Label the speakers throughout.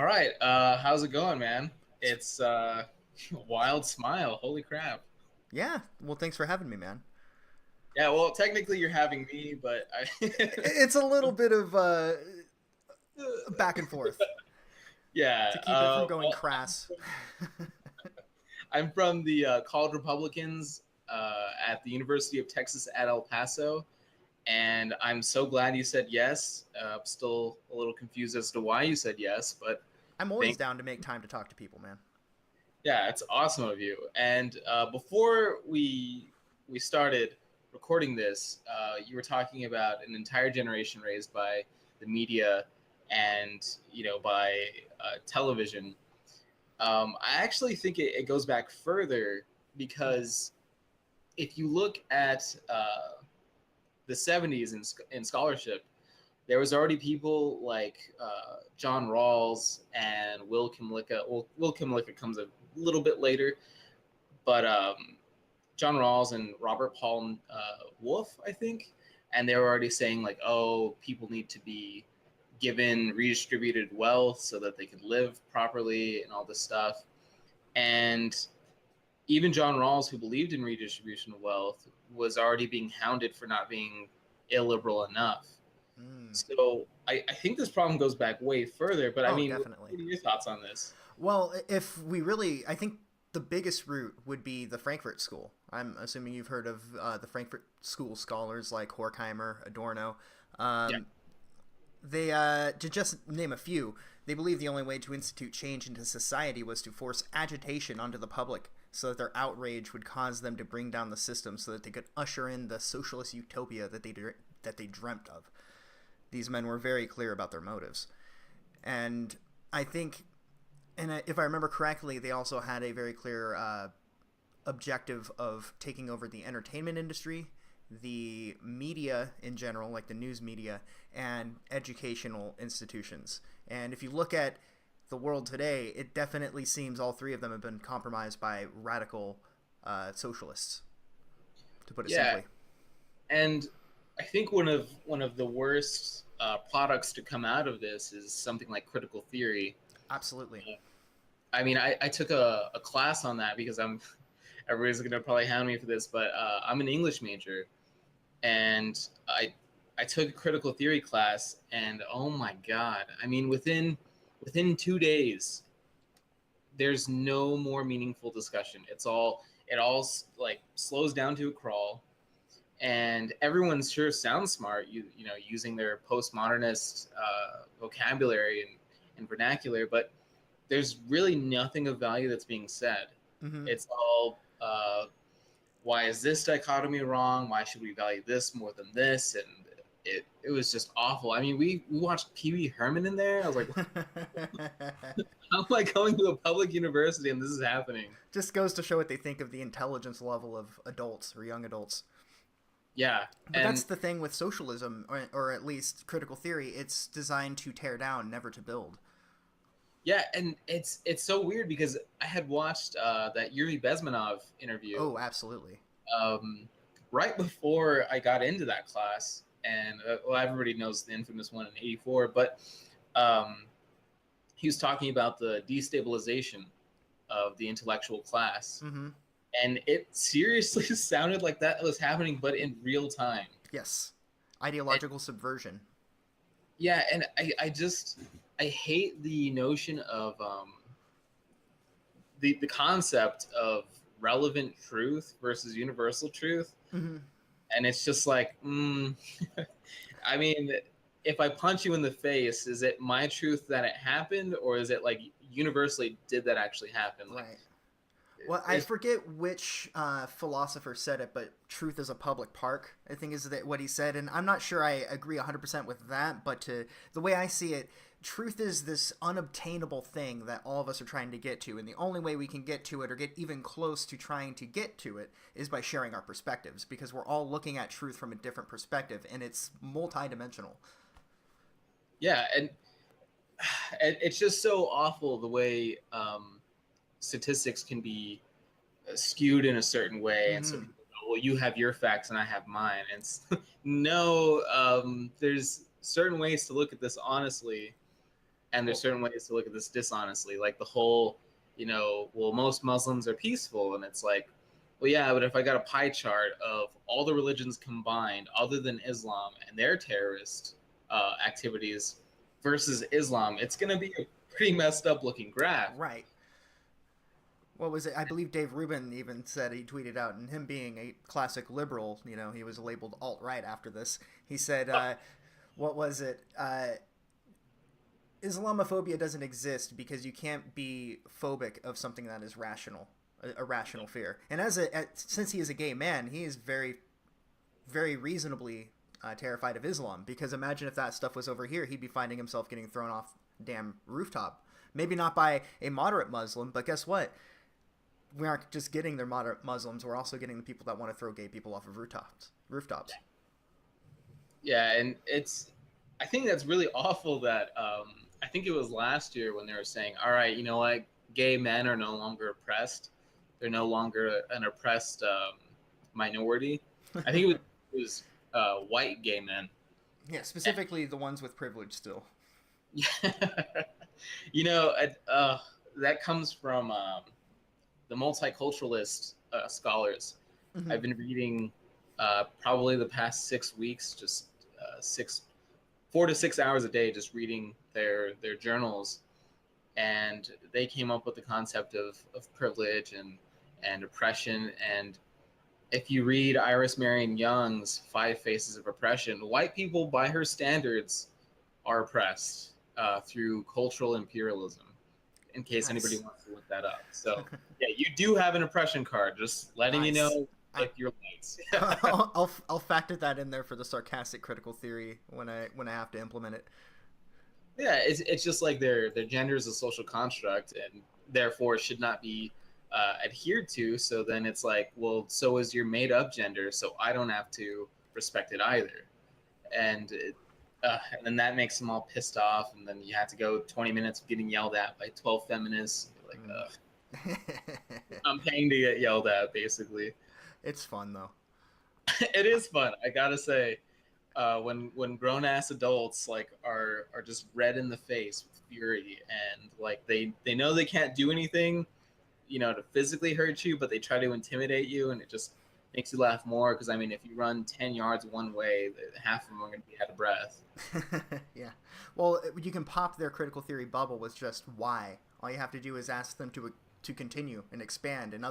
Speaker 1: All right. How's it going, man? It's Wild Smile. Holy crap.
Speaker 2: Yeah, well, thanks for having me, man.
Speaker 1: Yeah, well, technically you're having me, but I
Speaker 2: It's a little bit of back and forth
Speaker 1: yeah,
Speaker 2: to keep it from going
Speaker 1: well,
Speaker 2: crass.
Speaker 1: I'm from the College Republicans at the University of Texas at El Paso, and I'm so glad you said yes. I'm still a little confused as to why you said yes, but
Speaker 2: I'm always
Speaker 1: thank
Speaker 2: down to make time to talk to people, man.
Speaker 1: yeah, it's awesome of you. And before we started recording this, you were talking about an entire generation raised by the media and by television. I actually think it goes back further because if you look at the '70s in scholarship, there was already people like John Rawls and Will Kimlicka. Well, Will Kimlicka comes a little bit later, but John Rawls and Robert Paul Wolff, I think, and they were already saying like, oh, people need to be given redistributed wealth so that they could live properly and all this stuff. And even John Rawls, who believed in redistribution of wealth, was already being hounded for not being illiberal enough.
Speaker 2: Mm.
Speaker 1: So I think this problem goes back way further. But I
Speaker 2: Oh,
Speaker 1: mean, what
Speaker 2: definitely.
Speaker 1: are your thoughts on this?
Speaker 2: Well, if we really, I think the biggest root would be the Frankfurt School. I'm assuming you've heard of the Frankfurt School scholars like Horkheimer, Adorno.
Speaker 1: Yeah,
Speaker 2: Um, They, to just name a few, they believe the only way to institute change into society was to force agitation onto the public so that their outrage would cause them to bring down the system so that they could usher in the socialist utopia that they dreamt of. These men were very clear about their motives. And I think, and if I remember correctly, they also had a very clear objective of taking over the entertainment industry, the media in general, like the news media, and educational institutions. And if you look at the world today, it definitely seems all three of them have been compromised by radical socialists, to put it
Speaker 1: yeah,
Speaker 2: simply.
Speaker 1: and I think one of the worst products to come out of this is something like critical theory.
Speaker 2: Absolutely.
Speaker 1: I mean, I took a class on that because everybody's going to probably hound me for this, but I'm an English major, and I took a critical theory class, and oh my god, I mean, within 2 days, there's no more meaningful discussion. It all like slows down to a crawl, and everyone sure sounds smart, using their postmodernist vocabulary and vernacular, but there's really nothing of value that's being said.
Speaker 2: Mm-hmm.
Speaker 1: It's all why is this dichotomy wrong? Why should we value this more than this? And it was just awful. I mean, we watched Pee Wee Herman in there. I was like, how am I going to a public university and this is happening?
Speaker 2: Just goes to show what they think of the intelligence level of adults or young adults.
Speaker 1: Yeah,
Speaker 2: But that's
Speaker 1: and
Speaker 2: the thing with socialism, or at least critical theory. It's designed to tear down, never to build.
Speaker 1: yeah, and it's so weird because I had watched that Yuri Bezmenov interview
Speaker 2: Oh, absolutely.
Speaker 1: um, right before I got into that class, and well, everybody knows the infamous one in '84, but um, he was talking about the destabilization of the intellectual class,
Speaker 2: Mm-hmm.
Speaker 1: and it seriously sounded like that was happening, but in real time.
Speaker 2: Yes.
Speaker 1: And
Speaker 2: Ideological subversion.
Speaker 1: yeah, and I hate the notion of the concept of relevant truth versus universal truth.
Speaker 2: Mm-hmm.
Speaker 1: And it's just like, I mean, if I punch you in the face, is it my truth that it happened, or is it like universally did that actually happen? Like,
Speaker 2: Right. Well, I
Speaker 1: it's
Speaker 2: forget which philosopher said it, but truth is a public park, I think is that what he said. And I'm not sure I agree 100% with that, but the way I see it, truth is this unobtainable thing that all of us are trying to get to. And the only way we can get to it or get even close to trying to get to it is by sharing our perspectives, because we're all looking at truth from a different perspective, and it's multidimensional.
Speaker 1: yeah, and it's just so awful the way statistics can be skewed in a certain way, and so
Speaker 2: Mm-hmm.
Speaker 1: people go, well, you have your facts and I have mine, and no, there's certain ways to look at this honestly, and there's
Speaker 2: Well,
Speaker 1: certain ways to look at this dishonestly, like the whole, well, most Muslims are peaceful, and it's like, well, yeah, but if I got a pie chart of all the religions combined, other than Islam, and their terrorist activities versus Islam, it's going to be a pretty messed up looking graph.
Speaker 2: right. What was it? I believe Dave Rubin even said, he tweeted out, and him being a classic liberal, he was labeled alt right after this. He said, what was it? Islamophobia doesn't exist because you can't be phobic of something that is rational, a rational fear. And since he is a gay man, he is very, very reasonably terrified of Islam. Because imagine if that stuff was over here, he'd be finding himself getting thrown off damn rooftop. Maybe not by a moderate Muslim, but guess what? We aren't just getting their moderate Muslims. We're also getting the people that want to throw gay people off of rooftops.
Speaker 1: Yeah, and I think that's really awful that I think it was last year when they were saying, all right, you know what, gay men are no longer oppressed. They're no longer an oppressed minority. I think it was white gay men.
Speaker 2: Yeah, specifically the ones with privilege still.
Speaker 1: Yeah. That comes from the multiculturalist scholars.
Speaker 2: Mm-hmm.
Speaker 1: I've been reading probably the past 6 weeks, just 4 to 6 hours a day, just reading their journals, and they came up with the concept of privilege and oppression. And if you read Iris Marion Young's Five Faces of Oppression, white people, by her standards, are oppressed through cultural imperialism. In case
Speaker 2: Nice.
Speaker 1: anybody wants to look that up, so yeah, you do have an oppression card. Just letting
Speaker 2: Nice.
Speaker 1: you know if you're white.
Speaker 2: I'll factor that in there for the sarcastic critical theory when I have to implement it.
Speaker 1: Yeah, it's just like their gender is a social construct, and therefore should not be adhered to. So then it's like, well, so is your made up gender, so I don't have to respect it either. And then that makes them all pissed off, and then you have to go 20 minutes of getting yelled at by 12 feminists. You're like, I'm paying to get yelled at, basically.
Speaker 2: It's fun though.
Speaker 1: It is fun, I gotta say. When grown ass adults are just red in the face with fury, and like they know they can't do anything, to physically hurt you, but they try to intimidate you, and it just makes you laugh more. Because I mean, if you run 10 yards one way, half of them are going to be out of breath.
Speaker 2: Yeah. Well, you can pop their critical theory bubble with just why. All you have to do is ask them to continue and expand. And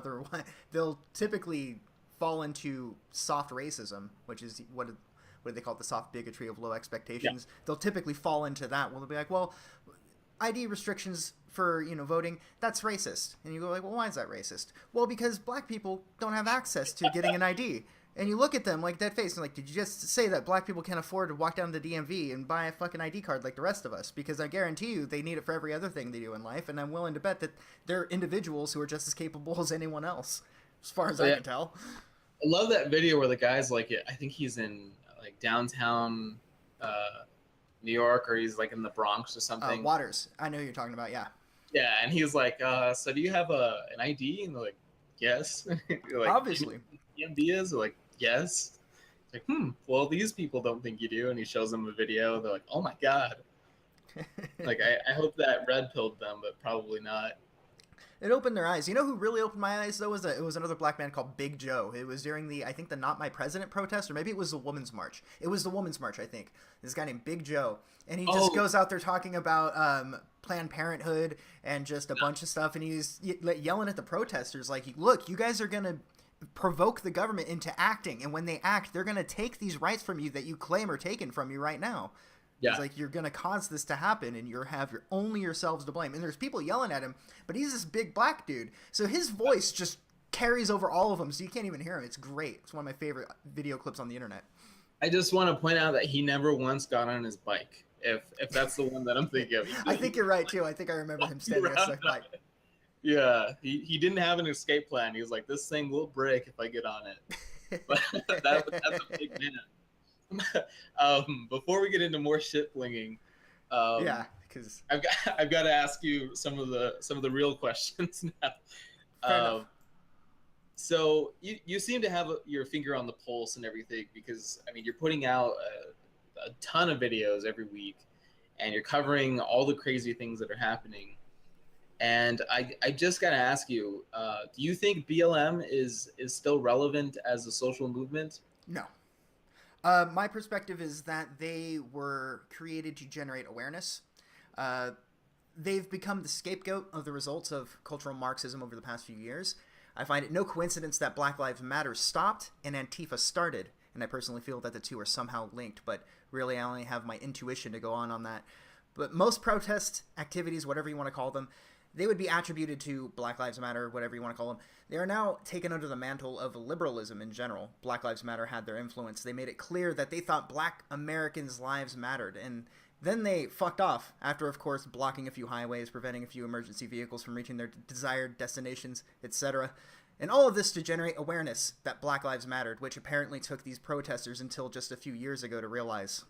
Speaker 2: they'll typically fall into soft racism, which is what do they call it? The soft bigotry of low expectations. Yeah. They'll typically fall into that. Well, they'll be like, well, ID restrictions for voting, that's racist. And you go like, well, why is that racist? Well, because black people don't have access to getting an ID. And you look at them like dead face and like, did you just say that black people can't afford to walk down to the DMV and buy a fucking ID card like the rest of us? Because I guarantee you they need it for every other thing they do in life, and I'm willing to bet that they're individuals who are just as capable as anyone else, as far as I can tell.
Speaker 1: I love that video where the guy's like, I think he's in like downtown New York, or he's like in the Bronx or something.
Speaker 2: Waters. I know who you're talking about, yeah.
Speaker 1: Yeah, and he's like, so do you have an ID? And they're like, yes. Like,
Speaker 2: obviously.
Speaker 1: DMV is? They're like, yes. It's like, well, these people don't think you do. And he shows them a video. They're like, oh my God. Like, I hope that red pilled them, but probably not.
Speaker 2: It opened their eyes. You know who really opened my eyes, though? It was another black man called Big Joe. It was during I think the Not My President protest, or maybe it was the Women's March. It was the Women's March, I think. This guy named Big Joe. And he just goes out there talking about Planned Parenthood and just a bunch of stuff. And he's yelling at the protesters like, look, you guys are going to provoke the government into acting. And when they act, they're going to take these rights from you that you claim are taken from you right now. Yeah. It's like, you're going to cause this to happen, and you're only yourselves to blame. And there's people yelling at him, but he's this big black dude. So his voice just carries over all of them, so you can't even hear him. It's great. It's one of my favorite video clips on the internet.
Speaker 1: I just want to point out that he never once got on his bike, if that's the one that I'm thinking of.
Speaker 2: I think you're right, too. I think I remember him standing on his bike.
Speaker 1: Yeah, he didn't have an escape plan. He was like, this thing will break if I get on it. But that's a big man. Before we get into more shit flinging,
Speaker 2: because
Speaker 1: I've got to ask you some of the real questions now. So you seem to have your finger on the pulse and everything, because I mean, you're putting out a ton of videos every week, and you're covering all the crazy things that are happening. And I just gotta ask you, do you think BLM is still relevant as a social movement?
Speaker 2: No. My perspective is that they were created to generate awareness. Uh, they've become the scapegoat of the results of cultural Marxism over the past few years. I find it no coincidence that Black Lives Matter stopped and Antifa started, and I personally feel that the two are somehow linked, but really I only have my intuition to go on that. But most protest activities, whatever you want to call them, they would be attributed to Black Lives Matter, whatever you want to call them. They are now taken under the mantle of liberalism in general. Black Lives Matter had their influence. They made it clear that they thought Black Americans' lives mattered, and then they fucked off after, of course, blocking a few highways, preventing a few emergency vehicles from reaching their desired destinations, etc. And all of this to generate awareness that Black Lives mattered, which apparently took these protesters until just a few years ago to realize.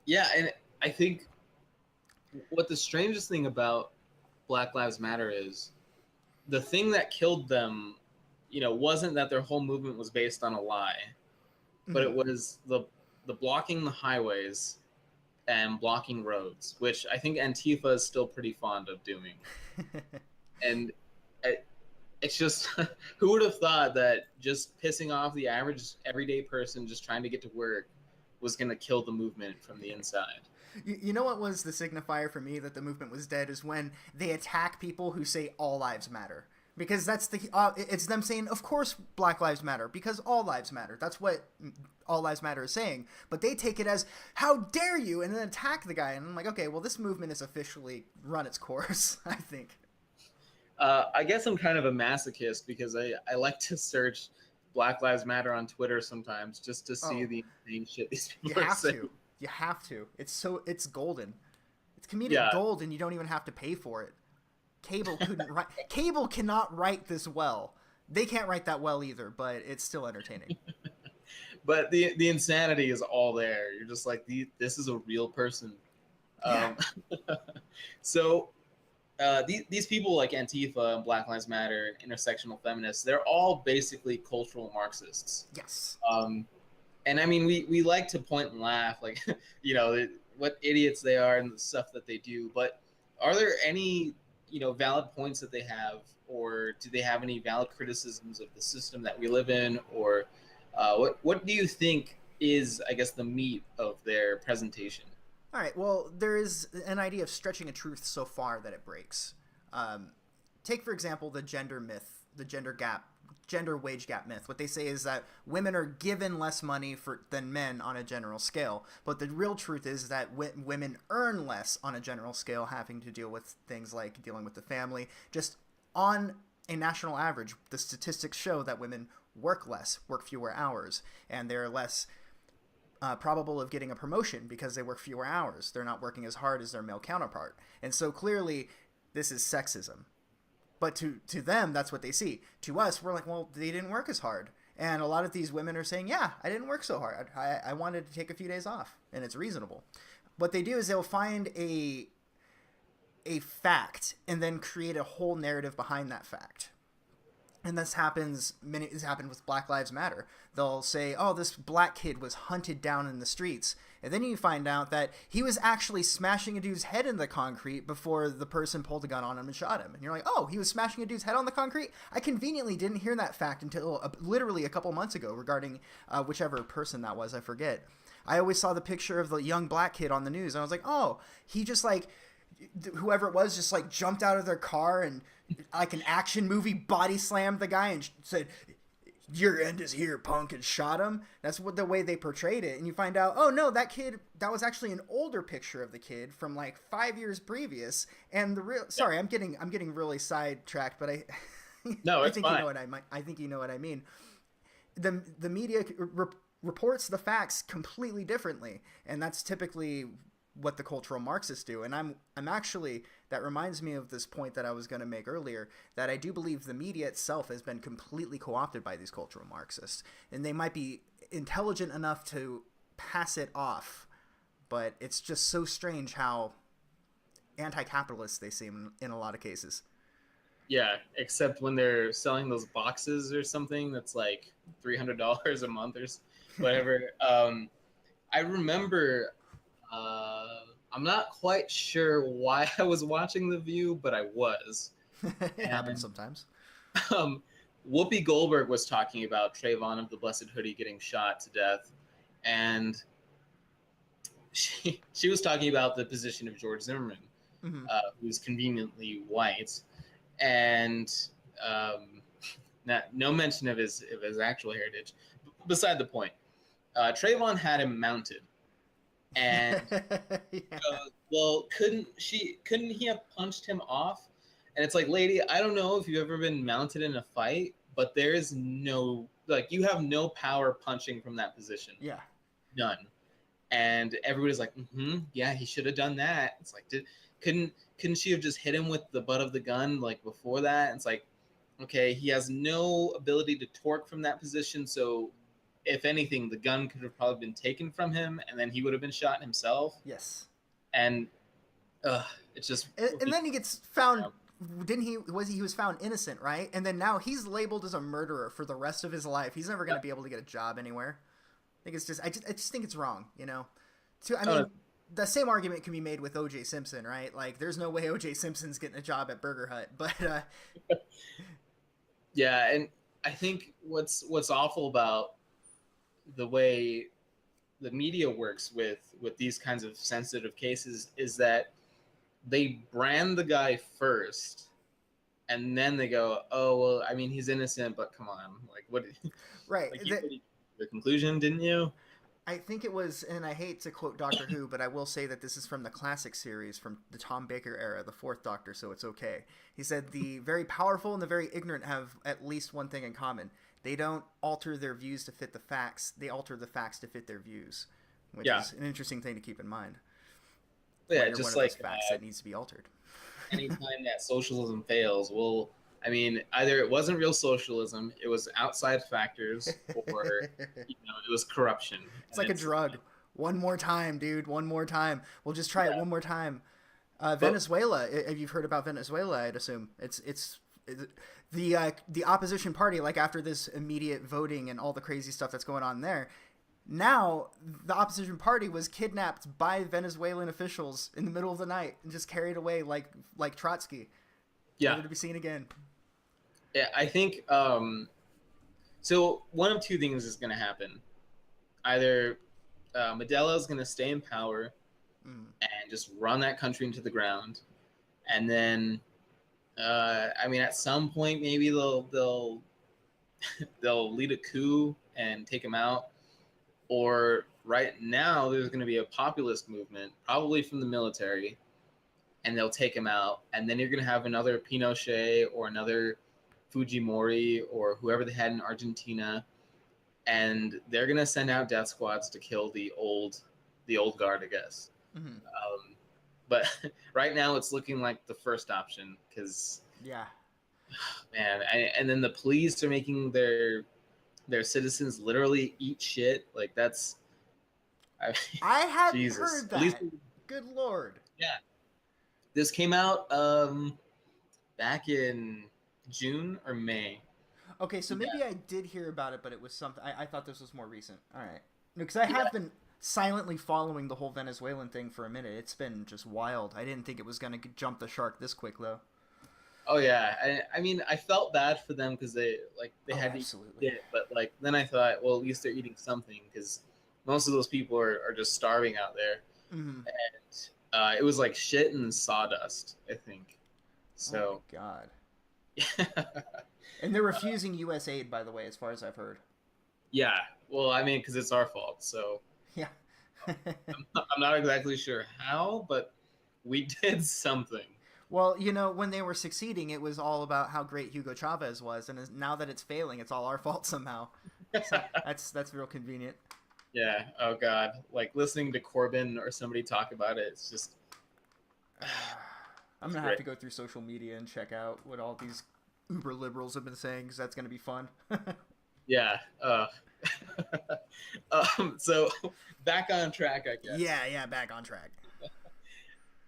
Speaker 1: Yeah, and I think what the strangest thing about Black Lives Matter is the thing that killed them, wasn't that their whole movement was based on a lie, but it was the blocking the highways and blocking roads, which I think Antifa is still pretty fond of doing. And it's just, who would have thought that just pissing off the average everyday person just trying to get to work was going to kill the movement from the inside?
Speaker 2: You know what was the signifier for me that the movement was dead is when they attack people who say all lives matter. Because that's it's them saying, of course Black Lives Matter, because all lives matter. That's what All Lives Matter is saying. But they take it as, how dare you, and then attack the guy. And I'm like, okay, well, this movement has officially run its course, I think.
Speaker 1: I guess I'm kind of a masochist because I like to search Black Lives Matter on Twitter sometimes just to see the insane shit these people are saying.
Speaker 2: You have to. It's golden. It's comedic gold, and you don't even have to pay for it. Cable couldn't write. Cable cannot write this well. They can't write that well either, but it's still entertaining.
Speaker 1: But the insanity is all there. You're just like, this is a real person.
Speaker 2: Yeah.
Speaker 1: So these people like Antifa and Black Lives Matter, intersectional feminists, they're all basically cultural Marxists.
Speaker 2: Yes.
Speaker 1: And I mean, we like to point and laugh, like, what idiots they are and the stuff that they do. But are there any, valid points that they have, or do they have any valid criticisms of the system that we live in, or what do you think is, I guess, the meat of their presentation?
Speaker 2: All right. Well, there is an idea of stretching a truth so far that it breaks. Take, for example, the gender myth, the gender wage gap myth. What they say is that women are given less money than men on a general scale, but the real truth is that women earn less on a general scale, having to deal with things like dealing with the family. Just on a national average, the statistics show that women work less, work fewer hours, and they're less probable of getting a promotion because they work fewer hours. They're not working as hard as their male counterpart. And so clearly this is sexism. But to them, that's what they see. To us, we're like, well, they didn't work as hard. And a lot of these women are saying, yeah, I didn't work so hard. I wanted to take a few days off, and it's reasonable. What they do is they'll find a fact and then create a whole narrative behind that fact. And this happened with Black Lives Matter. They'll say, oh, this black kid was hunted down in the streets. And then you find out that he was actually smashing a dude's head in the concrete before the person pulled a gun on him and shot him. And you're like, oh, he was smashing a dude's head on the concrete? I conveniently didn't hear that fact until literally a couple months ago regarding whichever person that was. I forget. I always saw the picture of the young black kid on the news. And I was like, oh, he just like, whoever it was just like jumped out of their car and like an action movie body slammed the guy and said, your end is here, punk, and shot him. That's what the way they portrayed it. And you find out, oh no, that was actually an older picture of the kid from like 5 years previous. And sorry, I'm getting really sidetracked, but
Speaker 1: no,
Speaker 2: I think
Speaker 1: fine.
Speaker 2: You know what I think you know what I mean. The media reports the facts completely differently, and that's typically what the cultural Marxists do. And I'm actually, that reminds me of this point that I was going to make earlier, that I do believe the media itself has been completely co-opted by these cultural Marxists, and they might be intelligent enough to pass it off, but it's just so strange how anti-capitalist they seem in a lot of cases.
Speaker 1: Yeah, except when they're selling those boxes or something that's like $300 a month or whatever. I remember. I'm not quite sure why I was watching The View, but I was.
Speaker 2: It happens
Speaker 1: And
Speaker 2: sometimes.
Speaker 1: um, Whoopi Goldberg was talking about Trayvon of the Blessed Hoodie getting shot to death, and she was talking about the position of George Zimmerman,
Speaker 2: Hmm.
Speaker 1: who's conveniently white, and um, no mention of his actual heritage. Beside the point, Trayvon had him mounted, and
Speaker 2: Yeah.
Speaker 1: well, couldn't he have punched him off? And it's like, lady, I don't know if you've ever been mounted in a fight, but there is no like you have no power punching from that position,
Speaker 2: Yeah.
Speaker 1: none. And everybody's like, yeah, he should have done that. It's like, couldn't she have just hit him with the butt of the gun like before that? It's like, okay, he has no ability to torque from that position, so if anything, the gun could have probably been taken from him, and then he would have been shot himself.
Speaker 2: Yes.
Speaker 1: And it's just
Speaker 2: And then he gets found. Didn't he? He was found innocent, right? And then now he's labeled as a murderer for the rest of his life. He's never going to be able to get a job anywhere. I think it's just. I just think it's wrong. You know. I mean, the same argument can be made with O.J. Simpson, right? Like, there's no way O.J. Simpson's getting a job at Burger Hut, but
Speaker 1: yeah, and I think what's awful about the way the media works with these kinds of sensitive cases is that they brand the guy first, and then they go, oh well, I mean he's innocent, but come on, like what,
Speaker 2: right.
Speaker 1: like you already the conclusion, didn't you?
Speaker 2: I think it was, and I hate to quote Doctor Who, but I will say that this is from the classic series from the Tom Baker era, the Fourth Doctor, so it's okay. He said the very powerful and the very ignorant have at least one thing in common. They don't alter their views to fit the facts, they alter the facts to fit their views, which is an interesting thing to keep in mind.
Speaker 1: Yeah,
Speaker 2: You're
Speaker 1: just
Speaker 2: one of those facts that needs to be altered.
Speaker 1: anytime that socialism fails, well, I mean, either it wasn't real socialism, it was outside factors, or it was corruption.
Speaker 2: It's like a drug. One more time, dude. One more time. We'll just try it one more time. Venezuela. If you've heard about Venezuela, I'd assume it's the opposition party. Like after this immediate voting and all the crazy stuff that's going on there, now the opposition party was kidnapped by Venezuelan officials in the middle of the night and just carried away like Trotsky.
Speaker 1: Yeah.
Speaker 2: Never to be seen again.
Speaker 1: Yeah, I think so. One of two things is going to happen. Either Mandela is going to stay in power and just run that country into the ground, and then I mean, at some point, maybe they'll they'll lead a coup and take him out. Or right now, there's going to be a populist movement, probably from the military, and they'll take him out. And then you're going to have another Pinochet or another Fujimori or whoever they had in Argentina, and they're going to send out death squads to kill the old guard, I guess.
Speaker 2: Mm-hmm.
Speaker 1: But right now, it's looking like the first option because man, and then the police are making their citizens literally eat shit. Like that's
Speaker 2: I hadn't
Speaker 1: Jesus.
Speaker 2: heard that. Good Lord.
Speaker 1: Yeah. This came out back in June or May.
Speaker 2: Okay, so maybe I did hear about it, but it was something. I thought this was more recent. All right. Because I have been silently following the whole Venezuelan thing for a minute. It's been just wild. I didn't think it was going to jump the shark this quick, though.
Speaker 1: Oh yeah, I mean, I felt bad for them because they had to eat it, but like then I thought, well, at least they're eating something because most of those people are just starving out there,
Speaker 2: and
Speaker 1: it was like shit and sawdust, I think. So.
Speaker 2: Oh my God. And they're refusing U.S. aid, by the way, as far as I've heard.
Speaker 1: Yeah, well, I mean, because it's our fault, so.
Speaker 2: Yeah.
Speaker 1: I'm not exactly sure how, but we did something.
Speaker 2: Well, when they were succeeding, it was all about how great Hugo Chavez was, and now that it's failing, it's all our fault somehow. So that's real convenient.
Speaker 1: Yeah. Oh God. Like listening to Corbyn or somebody talk about it, it's just.
Speaker 2: I'm gonna have to go through social media and check out what all these uber liberals have been saying because that's gonna be fun.
Speaker 1: Yeah. So back on track, I guess.
Speaker 2: Yeah, back on track.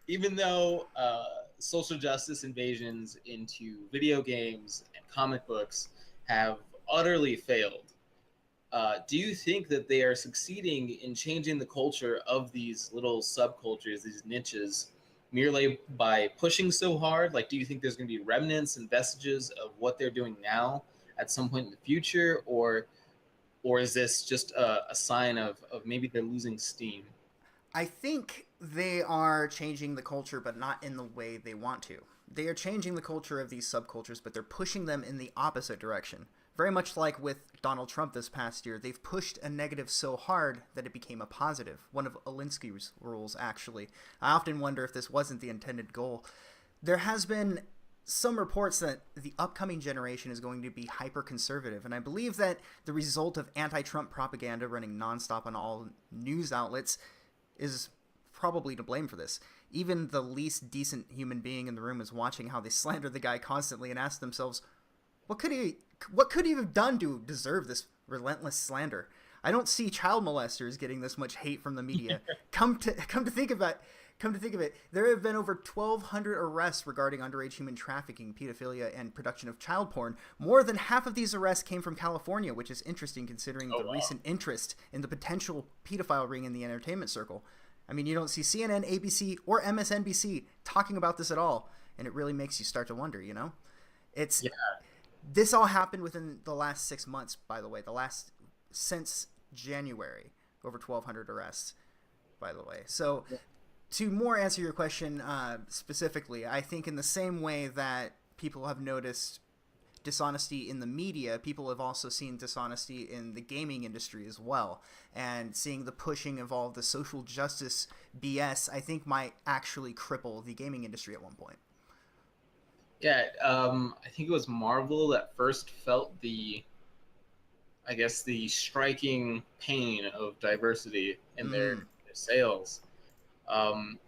Speaker 1: Even though social justice invasions into video games and comic books have utterly failed, Do you think that they are succeeding in changing the culture of these little subcultures, these niches, merely by pushing so hard? Like, do you think there's going to be remnants and vestiges of what they're doing now at some point in the future, or is this just a sign of maybe they're losing steam?
Speaker 2: I think they are changing the culture, but not in the way they want to. They are changing the culture of these subcultures, but they're pushing them in the opposite direction. Very much like with Donald Trump this past year, they've pushed a negative so hard that it became a positive. One of Alinsky's rules, actually. I often wonder if this wasn't the intended goal. There has been some reports that the upcoming generation is going to be hyper conservative, and I believe that the result of anti Trump propaganda running nonstop on all news outlets is probably to blame for this. Even the least decent human being in the room is watching how they slander the guy constantly and ask themselves, what could he have done to deserve this relentless slander? I don't see child molesters getting this much hate from the media. Come to think of it, there have been over 1,200 arrests regarding underage human trafficking, pedophilia, and production of child porn. More than half of these arrests came from California, which is interesting considering
Speaker 1: Oh
Speaker 2: the
Speaker 1: wow.
Speaker 2: recent interest in the potential pedophile ring in the entertainment circle. I mean, you don't see CNN, ABC, or MSNBC talking about this at all, and it really makes you start to wonder, you know? It's
Speaker 1: Yeah.
Speaker 2: This all happened within the last 6 months, by the way. Since January, over 1,200 arrests, by the way. So to more answer your question specifically, I think in the same way that people have noticed dishonesty in the media, people have also seen dishonesty in the gaming industry as well. And seeing the pushing of all the social justice BS, I think might actually cripple the gaming industry at one point.
Speaker 1: Yeah, I think it was Marvel that first felt I guess, the striking pain of diversity in
Speaker 2: Mm,
Speaker 1: their sales. Um,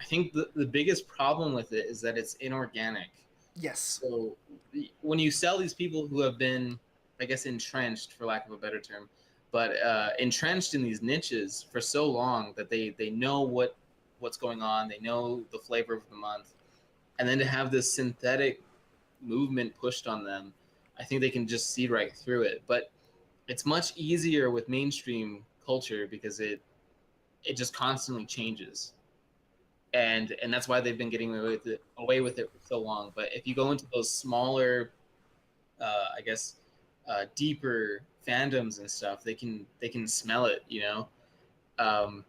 Speaker 1: I think the biggest problem with it is that it's inorganic.
Speaker 2: yes.
Speaker 1: So when you sell these people who have been, I guess, entrenched, for lack of a better term, but entrenched in these niches for so long that they know what's going on, they know the flavor of the month, and then to have this synthetic movement pushed on them, I think they can just see right through it. But it's much easier with mainstream culture because it just constantly changes, and that's why they've been getting away with it for so long. But if you go into those smaller, I guess, deeper fandoms and stuff, they can smell it. Um,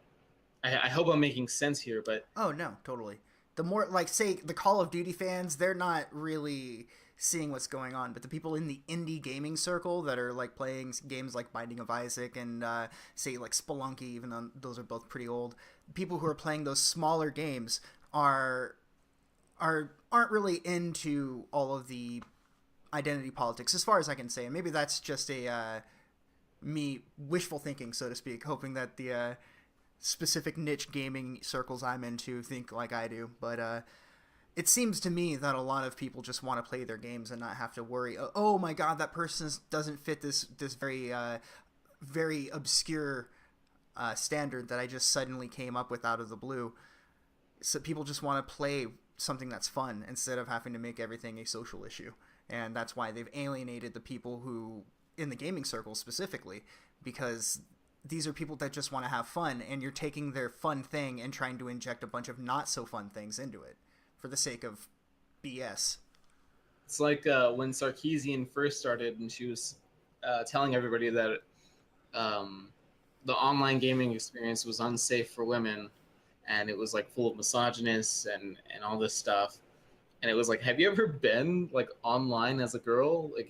Speaker 1: I hope I'm making sense here, but
Speaker 2: Oh no, totally. The more like say the Call of Duty fans, they're not really seeing what's going on, but the people in the indie gaming circle that are like playing games like Binding of Isaac and say like Spelunky, even though those are both pretty old, people who are playing those smaller games are aren't really into all of the identity politics, as far as I can say. And maybe that's just a me wishful thinking, so to speak, hoping that the specific niche gaming circles I'm into think like I do. But it seems to me that a lot of people just want to play their games and not have to worry. Oh my God, that person doesn't fit this very obscure standard that I just suddenly came up with out of the blue. So people just want to play something that's fun instead of having to make everything a social issue, and that's why they've alienated the people who in the gaming circle specifically, because these are people that just want to have fun, and you're taking their fun thing and trying to inject a bunch of not so fun things into it for the sake of BS.
Speaker 1: it's like when Sarkeesian first started, and she was telling everybody that um, the online gaming experience was unsafe for women, and it was like full of misogynists and all this stuff. And it was like, have you ever been like online as a girl? Like,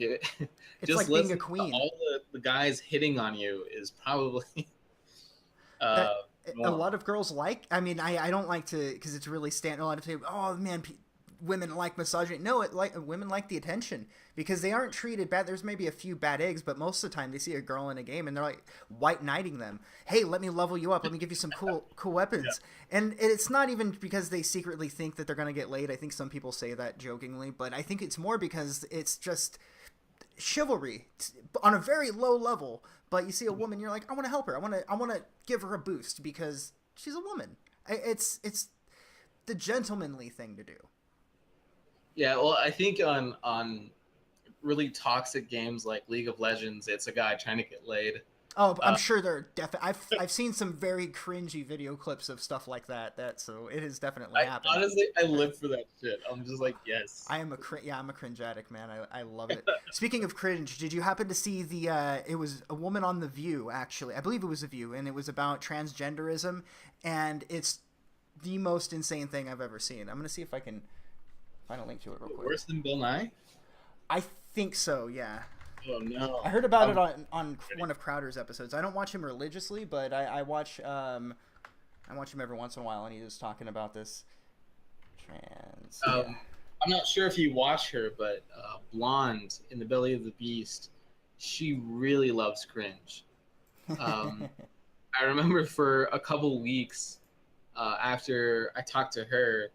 Speaker 2: It's
Speaker 1: just
Speaker 2: like being a
Speaker 1: listening to
Speaker 2: queen.
Speaker 1: all the guys hitting on you is probably
Speaker 2: That
Speaker 1: uh,
Speaker 2: a
Speaker 1: norm.
Speaker 2: lot of girls like. I mean, I don't like to because it's really stand. A lot of people, oh man, women like misogyny. No, it like women like the attention because they aren't treated bad. There's maybe a few bad eggs, but most of the time they see a girl in a game and they're like white knighting them. Hey, let me level you up. Let me give you some cool
Speaker 1: Yeah.
Speaker 2: weapons. And it's not even because they secretly think that they're gonna get laid. I think some people say that jokingly, but I think it's more because it's just chivalry on a very low level. But you see a woman, you're like, I want to help her. I want to give her a boost because she's a woman. It's the gentlemanly thing to do.
Speaker 1: Yeah, well, I think on really toxic games like League of Legends, it's a guy trying to get laid.
Speaker 2: Oh, I'm
Speaker 1: Uh,
Speaker 2: sure they're definitely. I've seen some very cringy video clips of stuff like that. So it has definitely
Speaker 1: I
Speaker 2: happened.
Speaker 1: honestly, I live for that shit. I'm just like, yes.
Speaker 2: I'm a cringe addict, man. I love it. Speaking of cringe, did you happen to see the? It was a woman on The View, actually. I believe it was The View, and it was about transgenderism, and it's the most insane thing I've ever seen. I'm gonna see if I can find a link to it real quick.
Speaker 1: Worse than Bill Nye?
Speaker 2: I think so. Yeah.
Speaker 1: Oh no.
Speaker 2: I heard about it
Speaker 1: I'm
Speaker 2: on
Speaker 1: ready.
Speaker 2: one of Crowder's episodes. I don't watch him religiously, but I watch him every once in a while, and he was talking about this yeah.
Speaker 1: I'm not sure if you watch her, but Blonde in The Belly of the Beast, she really loves cringe. Um, I remember for a couple weeks after I talked to her,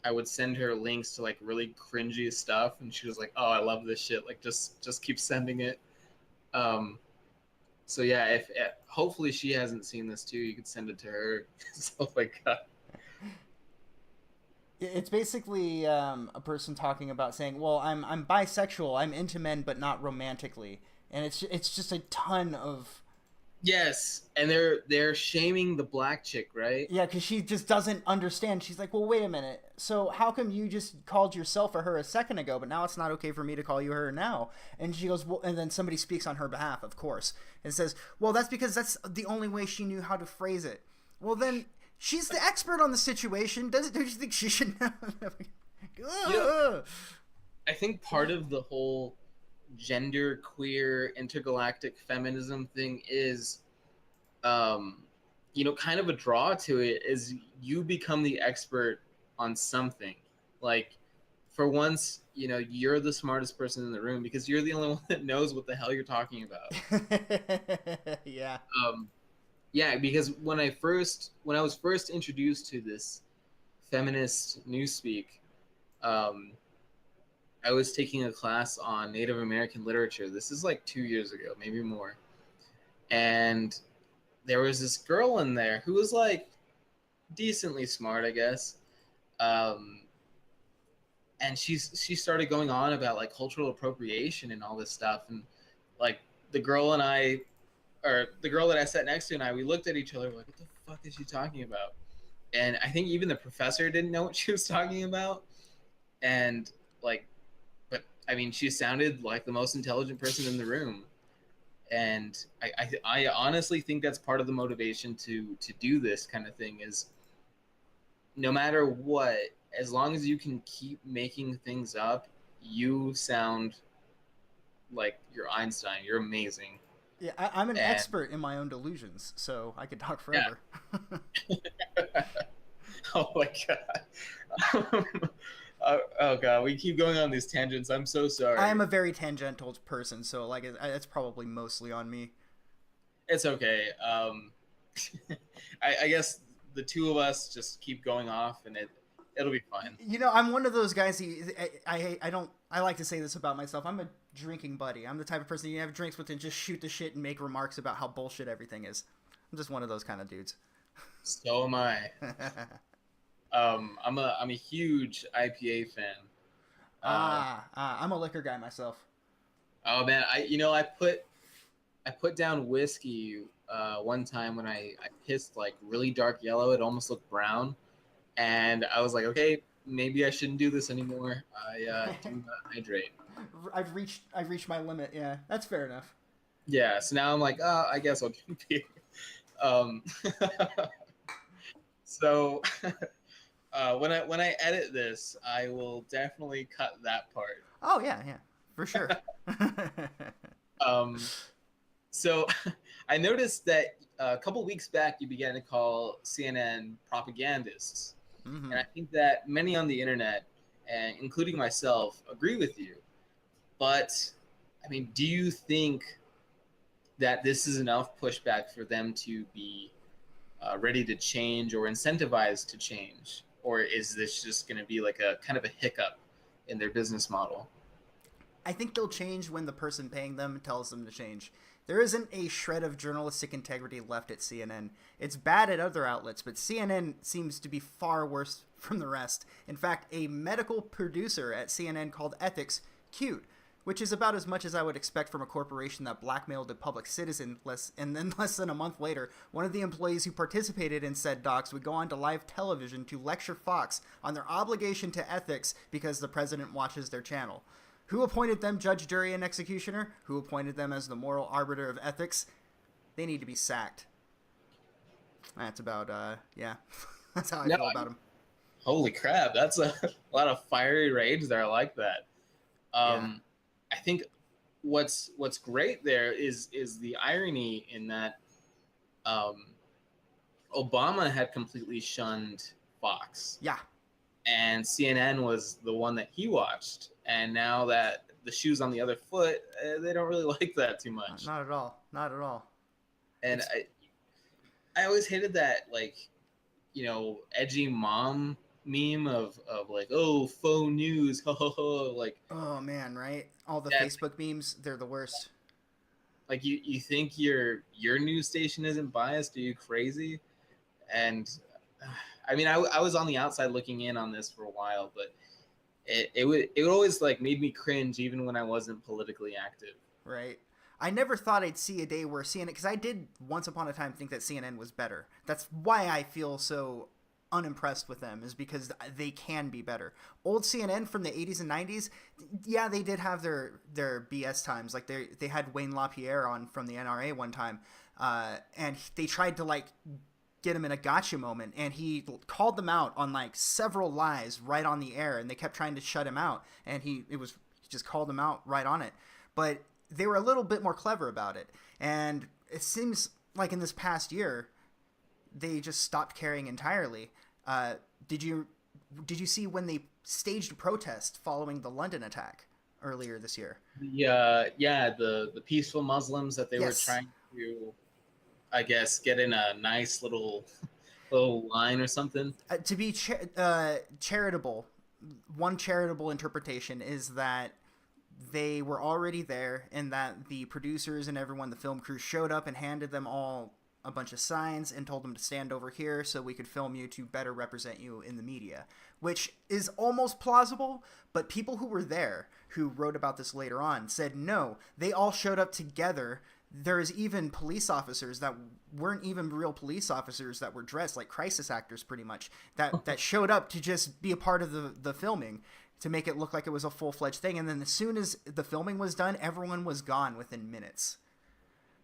Speaker 1: I would send her links to like really cringy stuff, and she was like, "Oh, I love this shit. Like, just keep sending it." Um, so yeah, if hopefully she hasn't seen this too, you could send it to her. Oh my god.
Speaker 2: It's basically a person talking about saying, "Well, I'm bisexual. I'm into men, but not romantically," and it's just a ton of
Speaker 1: Yes, and they're shaming the black chick, right?
Speaker 2: yeah, because she just doesn't understand. She's like, "Well, wait a minute. So how come you just called yourself or her a second ago, but now it's not okay for me to call you her now?" And she goes, "Well," and then somebody speaks on her behalf, of course, and says, "Well, that's because that's the only way she knew how to phrase it." Well, then she's the expert on the situation. Don't you think she should know?
Speaker 1: You know, I think part of the whole gender queer intergalactic feminism thing is um kind of a draw to it is you become the expert on something. Like for once, you're the smartest person in the room because you're the only one that knows what the hell you're talking about.
Speaker 2: Yeah.
Speaker 1: um yeah, because when I was first introduced to this feminist newspeak, um I was taking a class on Native American literature. This is like 2 years ago, maybe more. And there was this girl in there who was like decently smart, I guess. Um, and she started going on about like cultural appropriation and all this stuff. And like the girl and I, or the girl that I sat next to and I, we looked at each other like, what the fuck is she talking about? And I think even the professor didn't know what she was talking about. And like, but I mean, she sounded like the most intelligent person in the room. And I honestly think that's part of the motivation to do this kind of thing is no matter what, as long as you can keep making things up, you sound like you're Einstein. You're amazing.
Speaker 2: Yeah, I'm an
Speaker 1: And
Speaker 2: expert in my own delusions, so I could talk
Speaker 1: yeah.
Speaker 2: forever.
Speaker 1: Oh my god. Oh god, we keep going on these tangents. I'm so
Speaker 2: I
Speaker 1: sorry.
Speaker 2: am a very tangential person, so like it's probably mostly on me.
Speaker 1: It's okay. I guess the two of us just keep going off, and it'll be fine.
Speaker 2: I'm one of those guys. I don't. I like to say this about myself. I'm a drinking buddy. I'm the type of person you have drinks with and just shoot the shit and make remarks about how bullshit everything is. I'm just one of those kind of dudes.
Speaker 1: So am I. I'm a huge IPA fan. Uh,
Speaker 2: I'm a liquor guy myself.
Speaker 1: oh man, I put down whiskey one time when I pissed like really dark yellow. It almost looked brown, and I was like, okay, maybe I shouldn't do this anymore. I do not hydrate.
Speaker 2: I've reached my limit. Yeah, that's fair enough.
Speaker 1: Yeah, so now I'm like, I guess I'll drink beer. Um, so when I edit this, I will definitely cut that part.
Speaker 2: Oh yeah, yeah, for sure.
Speaker 1: Um, so I noticed that a couple weeks back you began to call CNN propagandists,
Speaker 2: Hmm.
Speaker 1: and I think that many on the internet, and including myself, agree with you. But I mean, do you think that this is enough pushback for them to be ready to change or incentivized to change, or is this just going to be like a kind of a hiccup in their business model?
Speaker 2: I think they'll change when the person paying them tells them to change. There isn't a shred of journalistic integrity left at CNN. It's bad at other outlets, but CNN seems to be far worse from the rest. In fact, a medical producer at CNN called Ethics, cute, which is about as much as I would expect from a corporation that blackmailed a public citizen. And then less than a month later, one of the employees who participated in said docs would go on to live television to lecture Fox on their obligation to ethics because the president watches their channel. Who appointed them judge, jury, and executioner? Who appointed them as the moral arbiter of ethics? They need to be sacked. That's about, yeah. That's how I
Speaker 1: No,
Speaker 2: feel about them.
Speaker 1: holy crap, that's a lot of fiery rage there. I like that.
Speaker 2: Yeah.
Speaker 1: I think what's great there is the irony in that um, Obama had completely shunned Fox,
Speaker 2: Yeah.
Speaker 1: and CNN was the one that he watched. And now that the shoe's on the other foot, they don't really like that too much.
Speaker 2: Not at all. Not at all.
Speaker 1: And I always hated that, like, edgy mom meme of like, oh, faux news, ho ho ho, like,
Speaker 2: Oh man, right? All the
Speaker 1: that,
Speaker 2: Facebook memes, they're the worst.
Speaker 1: like you think your news station isn't biased? Are you crazy? And I mean, I was on the outside looking in on this for a while, but it would always like made me cringe even when I wasn't politically active.
Speaker 2: Right. I never thought I'd see a day where CNN, because I did once upon a time think that CNN was better. That's why I feel so unimpressed with them, is because they can be better. Old CNN from the 80s and 90s, yeah, they did have their BS times. Like they had Wayne LaPierre on from the NRA one time, and they tried to like get him in a gotcha moment, and he called them out on like several lies right on the air, and they kept trying to shut him out, and he just called them out right on it. But they were a little bit more clever about it, and it seems like in this past year they just stopped caring entirely. Did you see when they staged a protest following the London attack earlier this year?
Speaker 1: The peaceful Muslims that they were
Speaker 2: Yes.
Speaker 1: trying to, I guess, get in a nice little line or something.
Speaker 2: To be charitable, one charitable interpretation is that they were already there, and that the producers and everyone, the film crew, showed up and handed them all a bunch of signs and told them to stand over here so we could film you to better represent you in the media, which is almost plausible. But people who were there, who wrote about this later on, said no, they all showed up together. There's even police officers that weren't even real police officers that were dressed like crisis actors, pretty much, that showed up to just be a part of the filming, to make it look like it was a full-fledged thing. And then as soon as the filming was done, everyone was gone within minutes.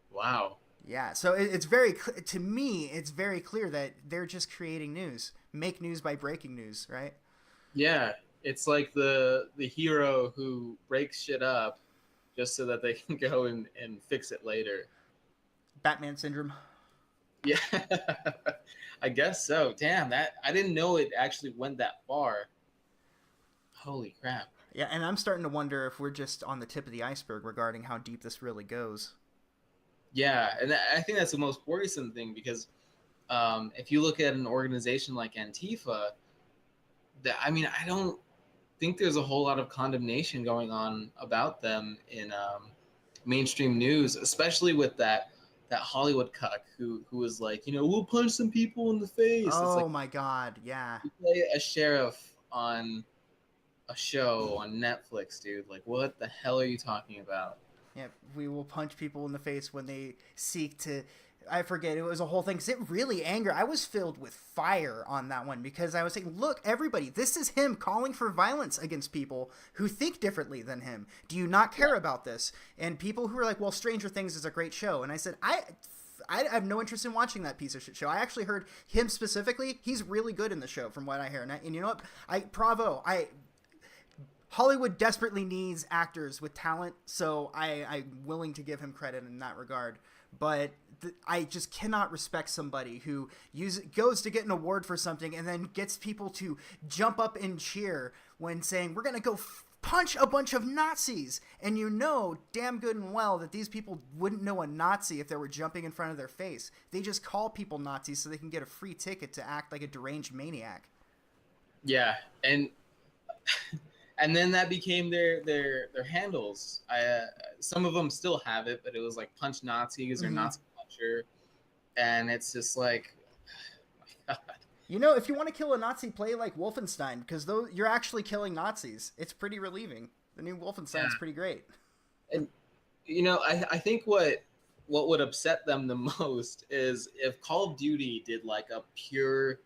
Speaker 1: Wow.
Speaker 2: Yeah, so it's very, to me, it's very clear that they're just creating news. Make news by breaking news, right?
Speaker 1: Yeah, it's like the hero who breaks shit up just so that they can go and fix it later.
Speaker 2: Batman syndrome.
Speaker 1: Yeah, I guess so. Damn, that I didn't know it actually went that far. Holy crap.
Speaker 2: Yeah, and I'm starting to wonder if we're just on the tip of the iceberg regarding how deep this really goes.
Speaker 1: Yeah, and I think that's the most worrisome thing, because if you look at an organization like Antifa, I mean, I don't think there's a whole lot of condemnation going on about them in mainstream news, especially with that Hollywood cuck who was like, we'll punch some people in the face.
Speaker 2: Oh,
Speaker 1: it's like,
Speaker 2: my God, yeah.
Speaker 1: you play a sheriff on a show on Netflix, dude. Like, what the hell are you talking about?
Speaker 2: Yeah, we will punch people in the face when they seek to... I forget, it was a whole thing, because it really angered. I was filled with fire on that one, because I was saying, look, everybody, this is him calling for violence against people who think differently than him. Do you not care about this? And people who are like, well, Stranger Things is a great show. And I said, I have no interest in watching that piece of shit show. I actually heard him specifically. He's really good in the show, from what I hear. And you know what? Bravo. Hollywood desperately needs actors with talent, so I'm willing to give him credit in that regard. But I just cannot respect somebody who goes to get an award for something and then gets people to jump up and cheer when saying, we're going to go punch a bunch of Nazis. And you know damn good and well that these people wouldn't know a Nazi if they were jumping in front of their face. They just call people Nazis so they can get a free ticket to act like a deranged maniac.
Speaker 1: Yeah, and then that became their handles. Some of them still have it, but it was like punch Nazis or Nazi puncher, and it's just like, oh my God.
Speaker 2: If you want to kill a Nazi, play like Wolfenstein, because you're actually killing Nazis. It's pretty relieving. The new Wolfenstein's
Speaker 1: Yeah,
Speaker 2: pretty great.
Speaker 1: and I think what would upset them the most is if Call of Duty did like a pure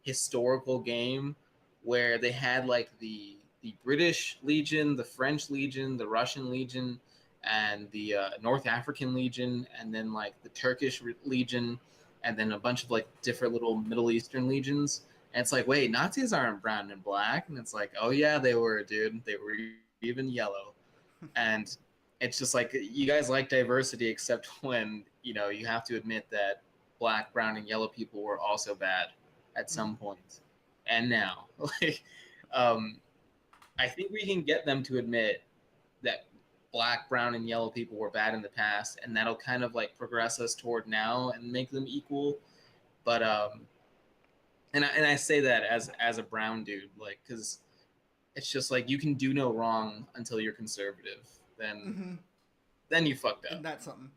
Speaker 1: historical game where they had like the British Legion, the French Legion, the Russian Legion, and the North African Legion, and then like the Turkish Legion, and then a bunch of like different little Middle Eastern legions. And it's like, wait, Nazis aren't brown and black, and it's like, oh yeah, they were, dude. They were even yellow, and it's just like you guys like diversity, except when you have to admit that black, brown, and yellow people were also bad at some point, and now, like, um, I think we can get them to admit that black, brown, and yellow people were bad in the past, and that'll kind of like progress us toward now and make them equal. But and I say that as a brown dude, like, because it's just like you can do no wrong until you're conservative. Then
Speaker 2: Mm-hmm.
Speaker 1: then you fucked
Speaker 2: And
Speaker 1: up.
Speaker 2: that's something.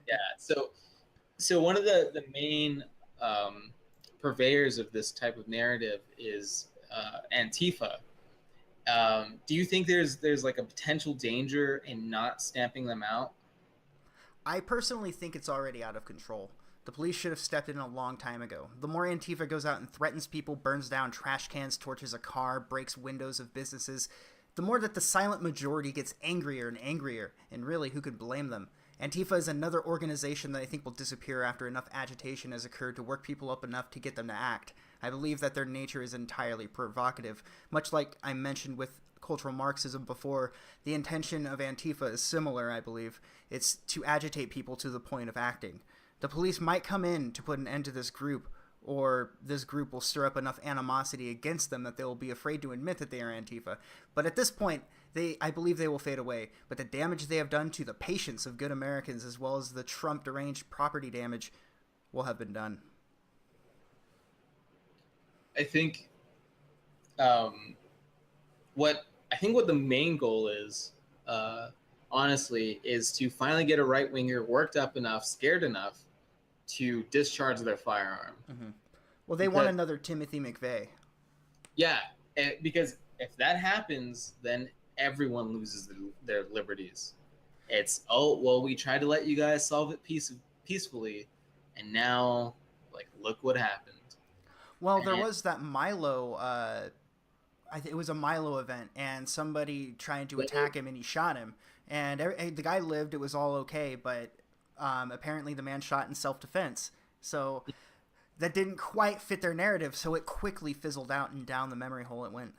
Speaker 1: Yeah. So one of the main um, purveyors of this type of narrative is Antifa. Do you think there's like a potential danger in not stamping them out?
Speaker 2: I personally think it's already out of control. The police should have stepped in a long time ago. The more Antifa goes out and threatens people, burns down trash cans, torches a car, breaks windows of businesses, the more that the silent majority gets angrier and angrier, and really, who could blame them? Antifa is another organization that I think will disappear after enough agitation has occurred to work people up enough to get them to act. I believe that their nature is entirely provocative. Much like I mentioned with cultural Marxism before, the intention of Antifa is similar, I believe. It's to agitate people to the point of acting. The police might come in to put an end to this group, or this group will stir up enough animosity against them that they will be afraid to admit that they are Antifa. But at this point, I believe they will fade away. But the damage they have done to the patience of good Americans, as well as the Trump deranged property damage, will have been done.
Speaker 1: I think um, what the main goal is, uh, honestly, is to finally get a right winger worked up enough, scared enough to discharge their firearm.
Speaker 2: Mm-hmm. Well, they want
Speaker 1: Because
Speaker 2: another Timothy McVeigh.
Speaker 1: yeah, because if that happens, then everyone loses their liberties. It's, oh well, we tried to let you guys solve it peacefully, and now like look what happened.
Speaker 2: Well, there
Speaker 1: And
Speaker 2: was that Milo. It was a Milo event, and somebody tried to attack him, and he shot him. And the guy lived; it was all okay. But apparently, the man shot in self-defense. So that didn't quite fit their narrative. So it quickly fizzled out, and down the memory hole it went.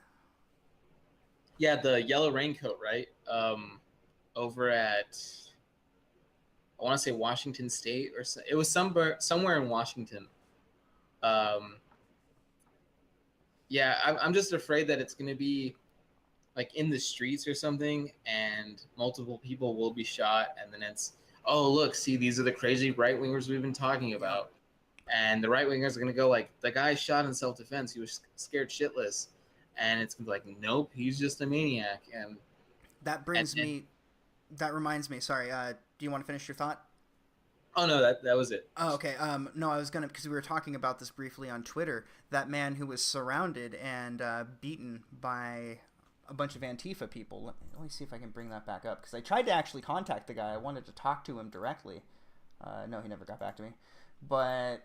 Speaker 1: yeah, the yellow raincoat, right? Over at, I want to say Washington State, or it was somewhere in Washington. Um, yeah, I'm just afraid that it's going to be like in the streets or something, and multiple people will be shot, and then it's, oh look, see, these are the crazy right wingers we've been talking
Speaker 2: Yep.
Speaker 1: about, and the right wingers are going to go like, the guy shot in self defense, he was scared shitless, and it's gonna be like, nope, he's just a maniac,
Speaker 2: That
Speaker 1: and
Speaker 2: brings
Speaker 1: then,
Speaker 2: me. That reminds me. Sorry. Do you want to finish your thought?
Speaker 1: oh no, that was it.
Speaker 2: Oh, okay. No, I was gonna because we were talking about this briefly on Twitter. That man who was surrounded and beaten by a bunch of Antifa people. Let me see if I can bring that back up because I tried to actually contact the guy. I wanted to talk to him directly. No, he never got back to me. But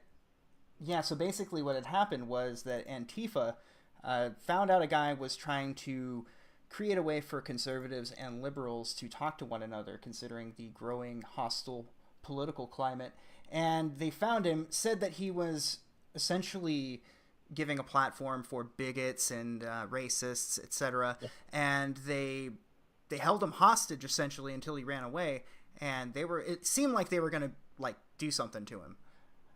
Speaker 2: yeah, so basically what had happened was that Antifa found out a guy was trying to create a way for conservatives and liberals to talk to one another, considering the growing hostile political climate. And they found him, said that he was essentially giving a platform for bigots and racists, etc. And they held him hostage essentially until he ran away. And they were, it seemed like they were going to like do something to him.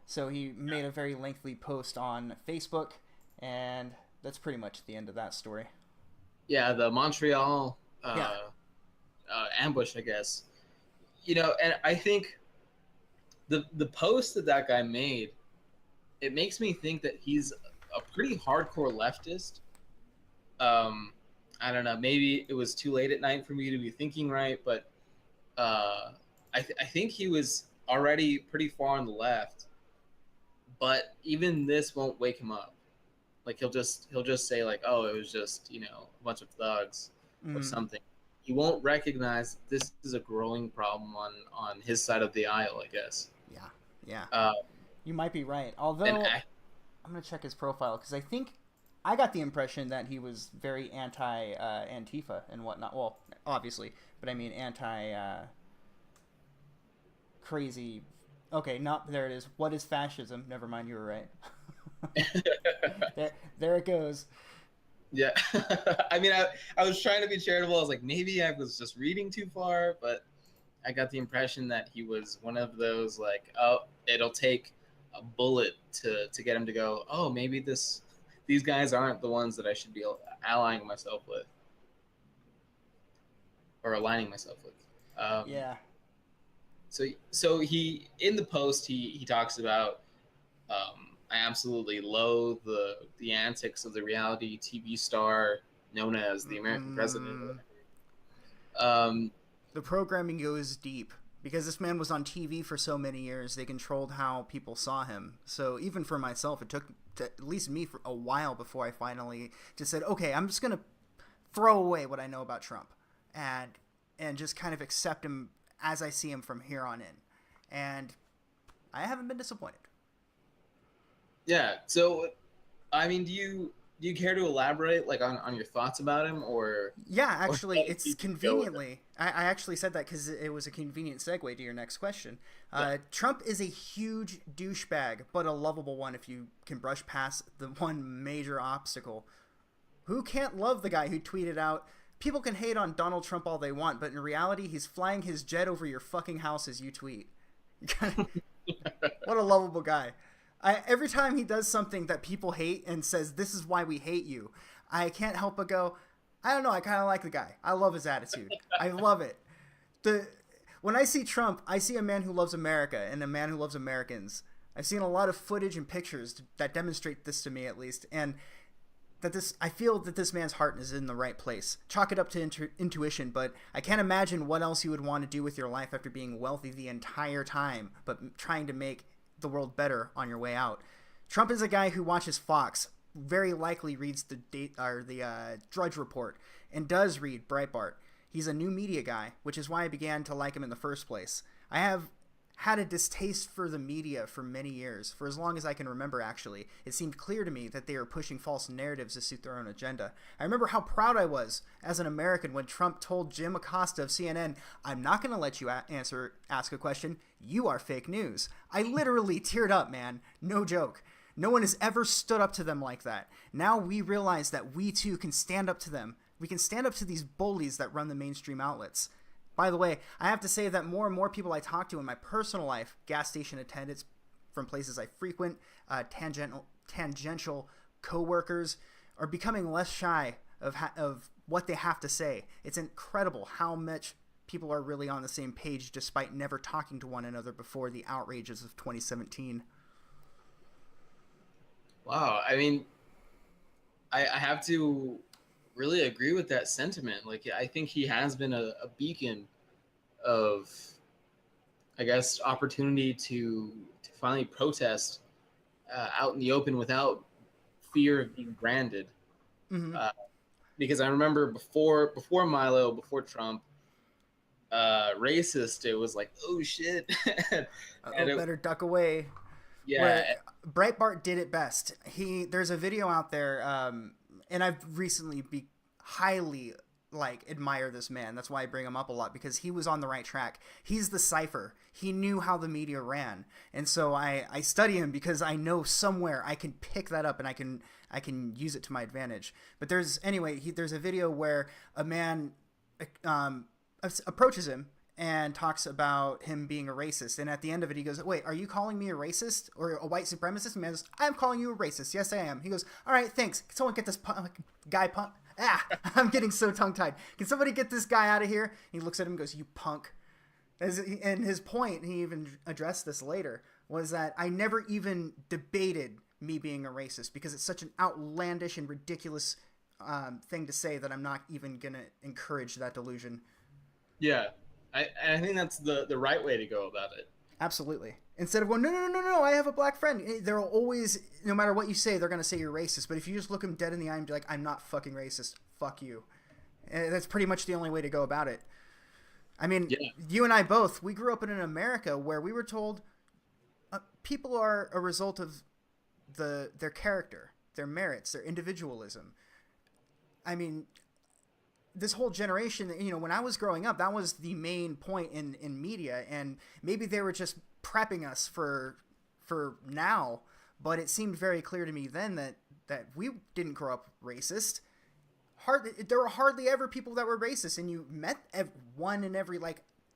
Speaker 2: So he made a very lengthy post on Facebook, and that's pretty much the end of that story.
Speaker 1: Yeah, the Montreal
Speaker 2: Yeah.
Speaker 1: ambush, I guess. And I think the post that guy made, it makes me think that he's a pretty hardcore leftist. Um, I don't know. Maybe it was too late at night for me to be thinking right, but uh, I think he was already pretty far on the left. But even this won't wake him up. Like he'll just say like, oh, it was just a bunch of thugs. or
Speaker 2: Mm,
Speaker 1: something, he won't recognize this is a growing problem on his side of the aisle, I guess.
Speaker 2: yeah, yeah.
Speaker 1: Uh,
Speaker 2: You might be right.
Speaker 1: and
Speaker 2: Although I'm gonna check his profile because I think I got the impression that he was very anti Antifa and whatnot. Well, obviously, but I mean anti crazy. Okay, not there. It is. What is fascism? Never mind. You were right. there, there it goes.
Speaker 1: yeah, I mean, I was trying to be charitable. I was like, maybe I was just reading too far, but I got the impression that he was one of those like, oh, it'll take a bullet to get him to go, oh, maybe these guys aren't the ones that I should be allying myself with or aligning myself with.
Speaker 2: Yeah.
Speaker 1: So he in the post he talks about I absolutely loathe the antics of the reality TV star known as the American president.
Speaker 2: Mm,
Speaker 1: Um,
Speaker 2: the programming goes deep because this man was on TV for so many years. They controlled how people saw him. So even for myself, it took at least me for a while before I finally just said, okay, I'm just gonna throw away what I know about Trump and just kind of accept him as I see him from here on in. And I haven't been disappointed.
Speaker 1: yeah. So I mean, do you care to elaborate like on your thoughts about him
Speaker 2: Yeah,
Speaker 1: or
Speaker 2: actually,
Speaker 1: should I
Speaker 2: it's
Speaker 1: just go with it?
Speaker 2: conveniently. I actually said that because it was a convenient segue to your next question.
Speaker 1: Yeah.
Speaker 2: Trump is a huge douchebag, but a lovable one if you can brush past the one major obstacle. Who can't love the guy who tweeted out, people can hate on Donald Trump all they want, but in reality, he's flying his jet over your fucking house as you tweet. What a lovable guy. Every time he does something that people hate and says, this is why we hate you, I can't help but go, I don't know, I kind of like the guy. I love his attitude. I love it. The When I see Trump, I see a man who loves America and a man who loves Americans. I've seen a lot of footage and pictures that demonstrate this to me, at least, and I feel that this man's heart is in the right place. Chalk it up to intuition, but I can't imagine what else you would want to do with your life after being wealthy the entire time, but trying to make the world better on your way out. Trump is a guy who watches Fox, very likely reads the Drudge Report, and does read Breitbart. He's a new media guy, which is why I began to like him in the first place. I have had a distaste for the media for many years, for as long as I can remember, actually. It seemed clear to me that they were pushing false narratives to suit their own agenda. I remember how proud I was as an American when Trump told Jim Acosta of CNN, I'm not going to let you ask a question. You are fake news. I literally teared up, man. No joke. No one has ever stood up to them like that. Now we realize that we too can stand up to them. We can stand up to these bullies that run the mainstream outlets. By the way, I have to say that more and more people I talk to in my personal life, gas station attendants from places I frequent, tangential coworkers, are becoming less shy of what they have to say. It's incredible how much people are really on the same page despite never talking to one another before the outrages of 2017.
Speaker 1: Wow. I mean, I have to really agree with that sentiment. Like, I think he has been a beacon of, I guess, opportunity to finally protest out in the open without fear of being branded.
Speaker 2: Mm-hmm.
Speaker 1: Uh, because I remember before Milo, before Trump, racist, it was like, oh shit,
Speaker 2: Oh,
Speaker 1: and it,
Speaker 2: better duck away. Where
Speaker 1: yeah,
Speaker 2: Breitbart did it best. There's a video out there, and I've recently highly admire this man. That's why I bring him up a lot, because he was on the right track. He's the cipher. He knew how the media ran, and so I study him because I know somewhere I can pick that up and I can use it to my advantage. But there's a video where a man approaches him and talks about him being a racist. And at the end of it, he goes, wait, are you calling me a racist or a white supremacist? And man goes, I'm calling you a racist. Yes, I am. He goes, all right, thanks. Can someone get this guy punk? I'm getting so tongue-tied. Can somebody get this guy out of here? He looks at him and goes, you punk. And his point, he even addressed this later, was that I never even debated me being a racist because it's such an outlandish and ridiculous thing to say that I'm not even going to encourage that delusion.
Speaker 1: yeah. I think that's the right way to go about it.
Speaker 2: Absolutely. Instead of going, no, I have a black friend. They'll always, no matter what you say, they're going to say you're racist. But if you just look them dead in the eye and be like, I'm not fucking racist, fuck you. That's pretty much the only way to go about it. I mean,
Speaker 1: Yeah.
Speaker 2: you and I both, we grew up in an America where we were told people are a result of their character, their merits, their individualism. I mean, this whole generation, when I was growing up, that was the main point in media, and maybe they were just prepping us for now, but it seemed very clear to me then that we didn't grow up racist. There were hardly ever people that were racist, and you met one in every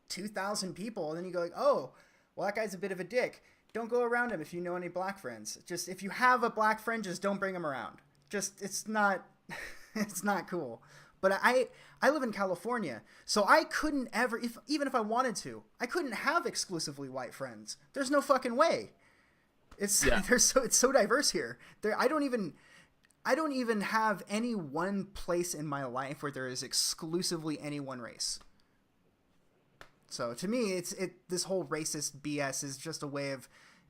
Speaker 2: 2,000 people, and then you go oh, well, that guy's a bit of a dick. Don't go around him if you know any black friends. Just if you have a black friend, just don't bring him around. Just it's not it's not cool. But I live in California, so I couldn't ever, even if I wanted to, I couldn't have exclusively white friends. There's no fucking way. It's so diverse here. I don't even have any one place in my life where there is exclusively any one race. So to me, this whole racist BS is just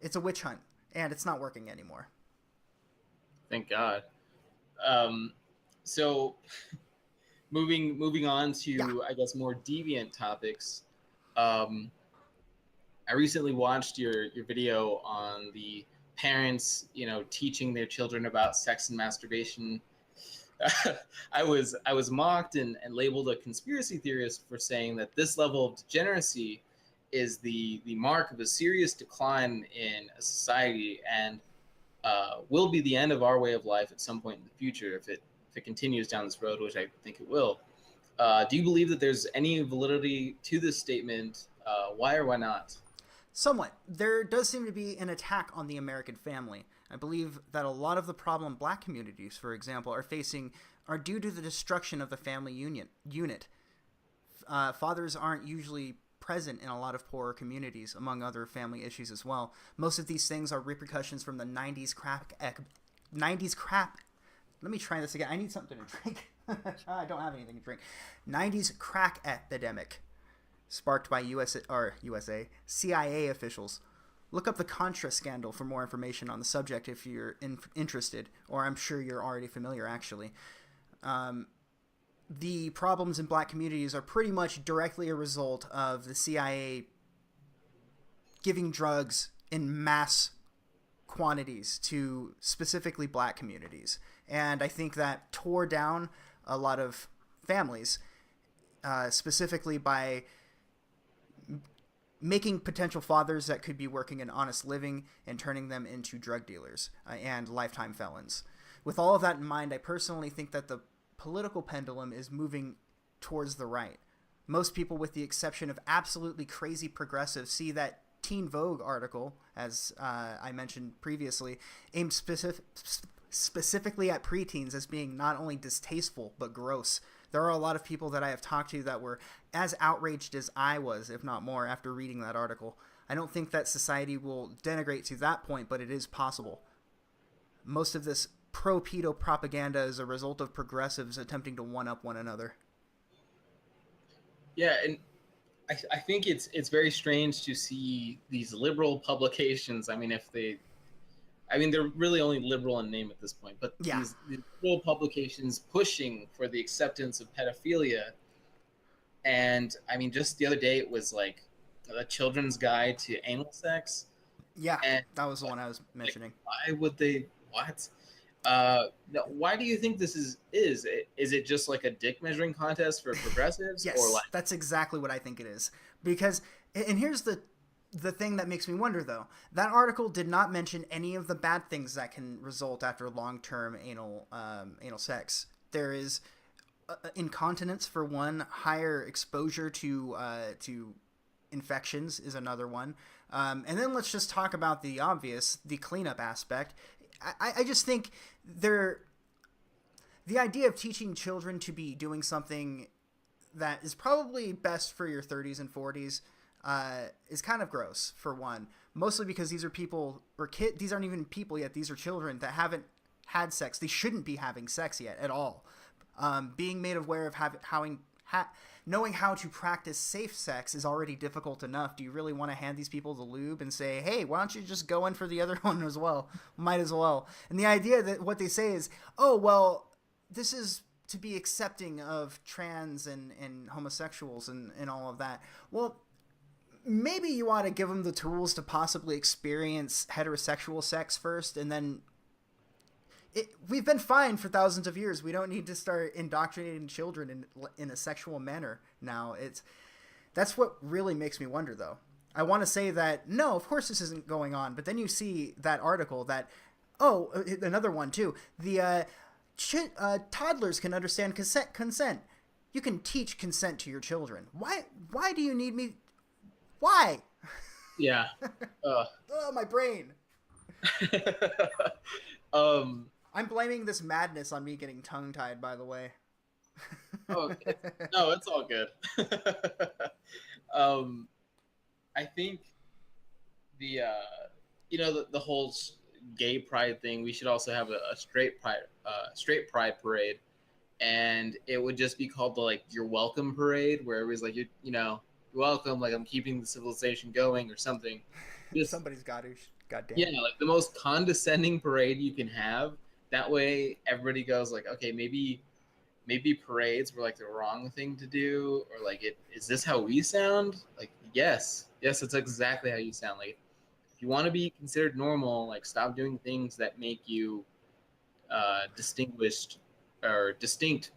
Speaker 2: it's a witch hunt, and it's not working anymore.
Speaker 1: Thank God. So moving on to I guess more deviant topics. I recently watched your video on the parents, teaching their children about sex and masturbation. I was mocked and labeled a conspiracy theorist for saying that this level of degeneracy is the mark of a serious decline in a society and will be the end of our way of life at some point in the future if it continues down this road, which I think it will. Do you believe that there's any validity to this statement? Why or why not?
Speaker 2: Somewhat. There does seem to be an attack on the American family. I believe that a lot of the problem black communities, for example, are due to the destruction of the family unit. Fathers aren't usually present in a lot of poorer communities, among other family issues as well. Most of these things are repercussions from the 90s crap. Let me try this again. I need something to drink. I don't have anything to drink. 90s crack epidemic, sparked by CIA officials. Look up the Contra scandal for more information on the subject if you're interested, or I'm sure you're already familiar, actually. The problems in black communities are pretty much directly a result of the CIA giving drugs in mass quantities to specifically black communities. And I think that tore down a lot of families, specifically by making potential fathers that could be working an honest living and turning them into drug dealers and lifetime felons. With all of that in mind, I personally think that the political pendulum is moving towards the right. Most people, with the exception of absolutely crazy progressives, see that Teen Vogue article, as I mentioned previously, aimed specifically at preteens as being not only distasteful but gross. There are a lot of people that I have talked to that were as outraged as I was, if not more, after reading that article. I don't think that society will denigrate to that point, but it is possible. Most of this pro-pedo propaganda is a result of progressives attempting to one-up one another.
Speaker 1: Yeah, and I think it's very strange to see these liberal publications. I mean, they're really only liberal in name at this point, but these liberal publications pushing for the acceptance of pedophilia. And I mean, just the other day, it was like a children's guide to anal sex.
Speaker 2: Yeah, and that was the one I was mentioning.
Speaker 1: Why would they? What? Why do you think this is? Is it just like a dick measuring contest for progressives?
Speaker 2: Yes,
Speaker 1: or
Speaker 2: that's exactly what I think it is. Because, and here's the thing that makes me wonder, though. That article did not mention any of the bad things that can result after long-term anal sex. There is incontinence for one. Higher exposure to infections is another one. And then let's just talk about the obvious, the cleanup aspect. I just think the idea of teaching children to be doing something that is probably best for your 30s and 40s is kind of gross, for one. Mostly because these are people, or these aren't even people yet, these are children that haven't had sex. They shouldn't be having sex yet at all. Being made aware of knowing how to practice safe sex is already difficult enough. Do you really want to hand these people the lube and say, hey, why don't you just go in for the other one as well? Might as well. And the idea that what they say is, oh, well, this is to be accepting of trans and homosexuals and all of that. Well, maybe you ought to give them the tools to possibly experience heterosexual sex first, and then we've been fine for thousands of years. We don't need to start indoctrinating children in a sexual manner now. That's what really makes me wonder, though. I want to say that, no, of course this isn't going on, but then you see that article that, oh, another one too. The toddlers can understand consent. You can teach consent to your children. Why do you need me? Why?
Speaker 1: Yeah.
Speaker 2: Oh, my brain. I'm blaming this madness on me getting tongue-tied, by the way.
Speaker 1: Oh, no, it's all good. I think the whole gay pride thing. We should also have a straight pride parade, and it would just be called the like your welcome parade, where everybody's like you're welcome, like I'm keeping the civilization going or something. Just
Speaker 2: Somebody's got to. Goddamn.
Speaker 1: Yeah, like the most condescending parade you can have. That way, everybody goes like, okay, maybe parades were like the wrong thing to do, or like is this how we sound? Like yes, it's exactly how you sound. Like if you want to be considered normal, like stop doing things that make you distinguished or distinct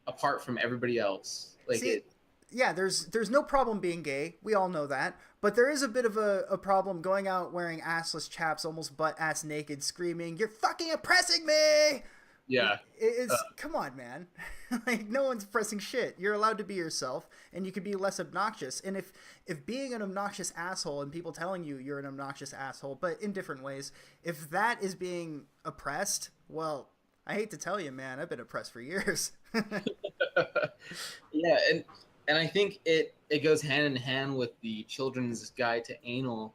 Speaker 1: apart from everybody else. Like
Speaker 2: See, yeah, there's no problem being gay. We all know that. But there is a bit of a problem going out wearing assless chaps, almost butt-ass naked, screaming, "You're fucking oppressing me!"
Speaker 1: Yeah.
Speaker 2: It's come on, man. Like, no one's pressing shit. You're allowed to be yourself, and you can be less obnoxious. And if being an obnoxious asshole and people telling you you're an obnoxious asshole, but in different ways, if that is being oppressed, well, I hate to tell you, man, I've been oppressed for years.
Speaker 1: Yeah, and I think it goes hand in hand with the children's guide to anal,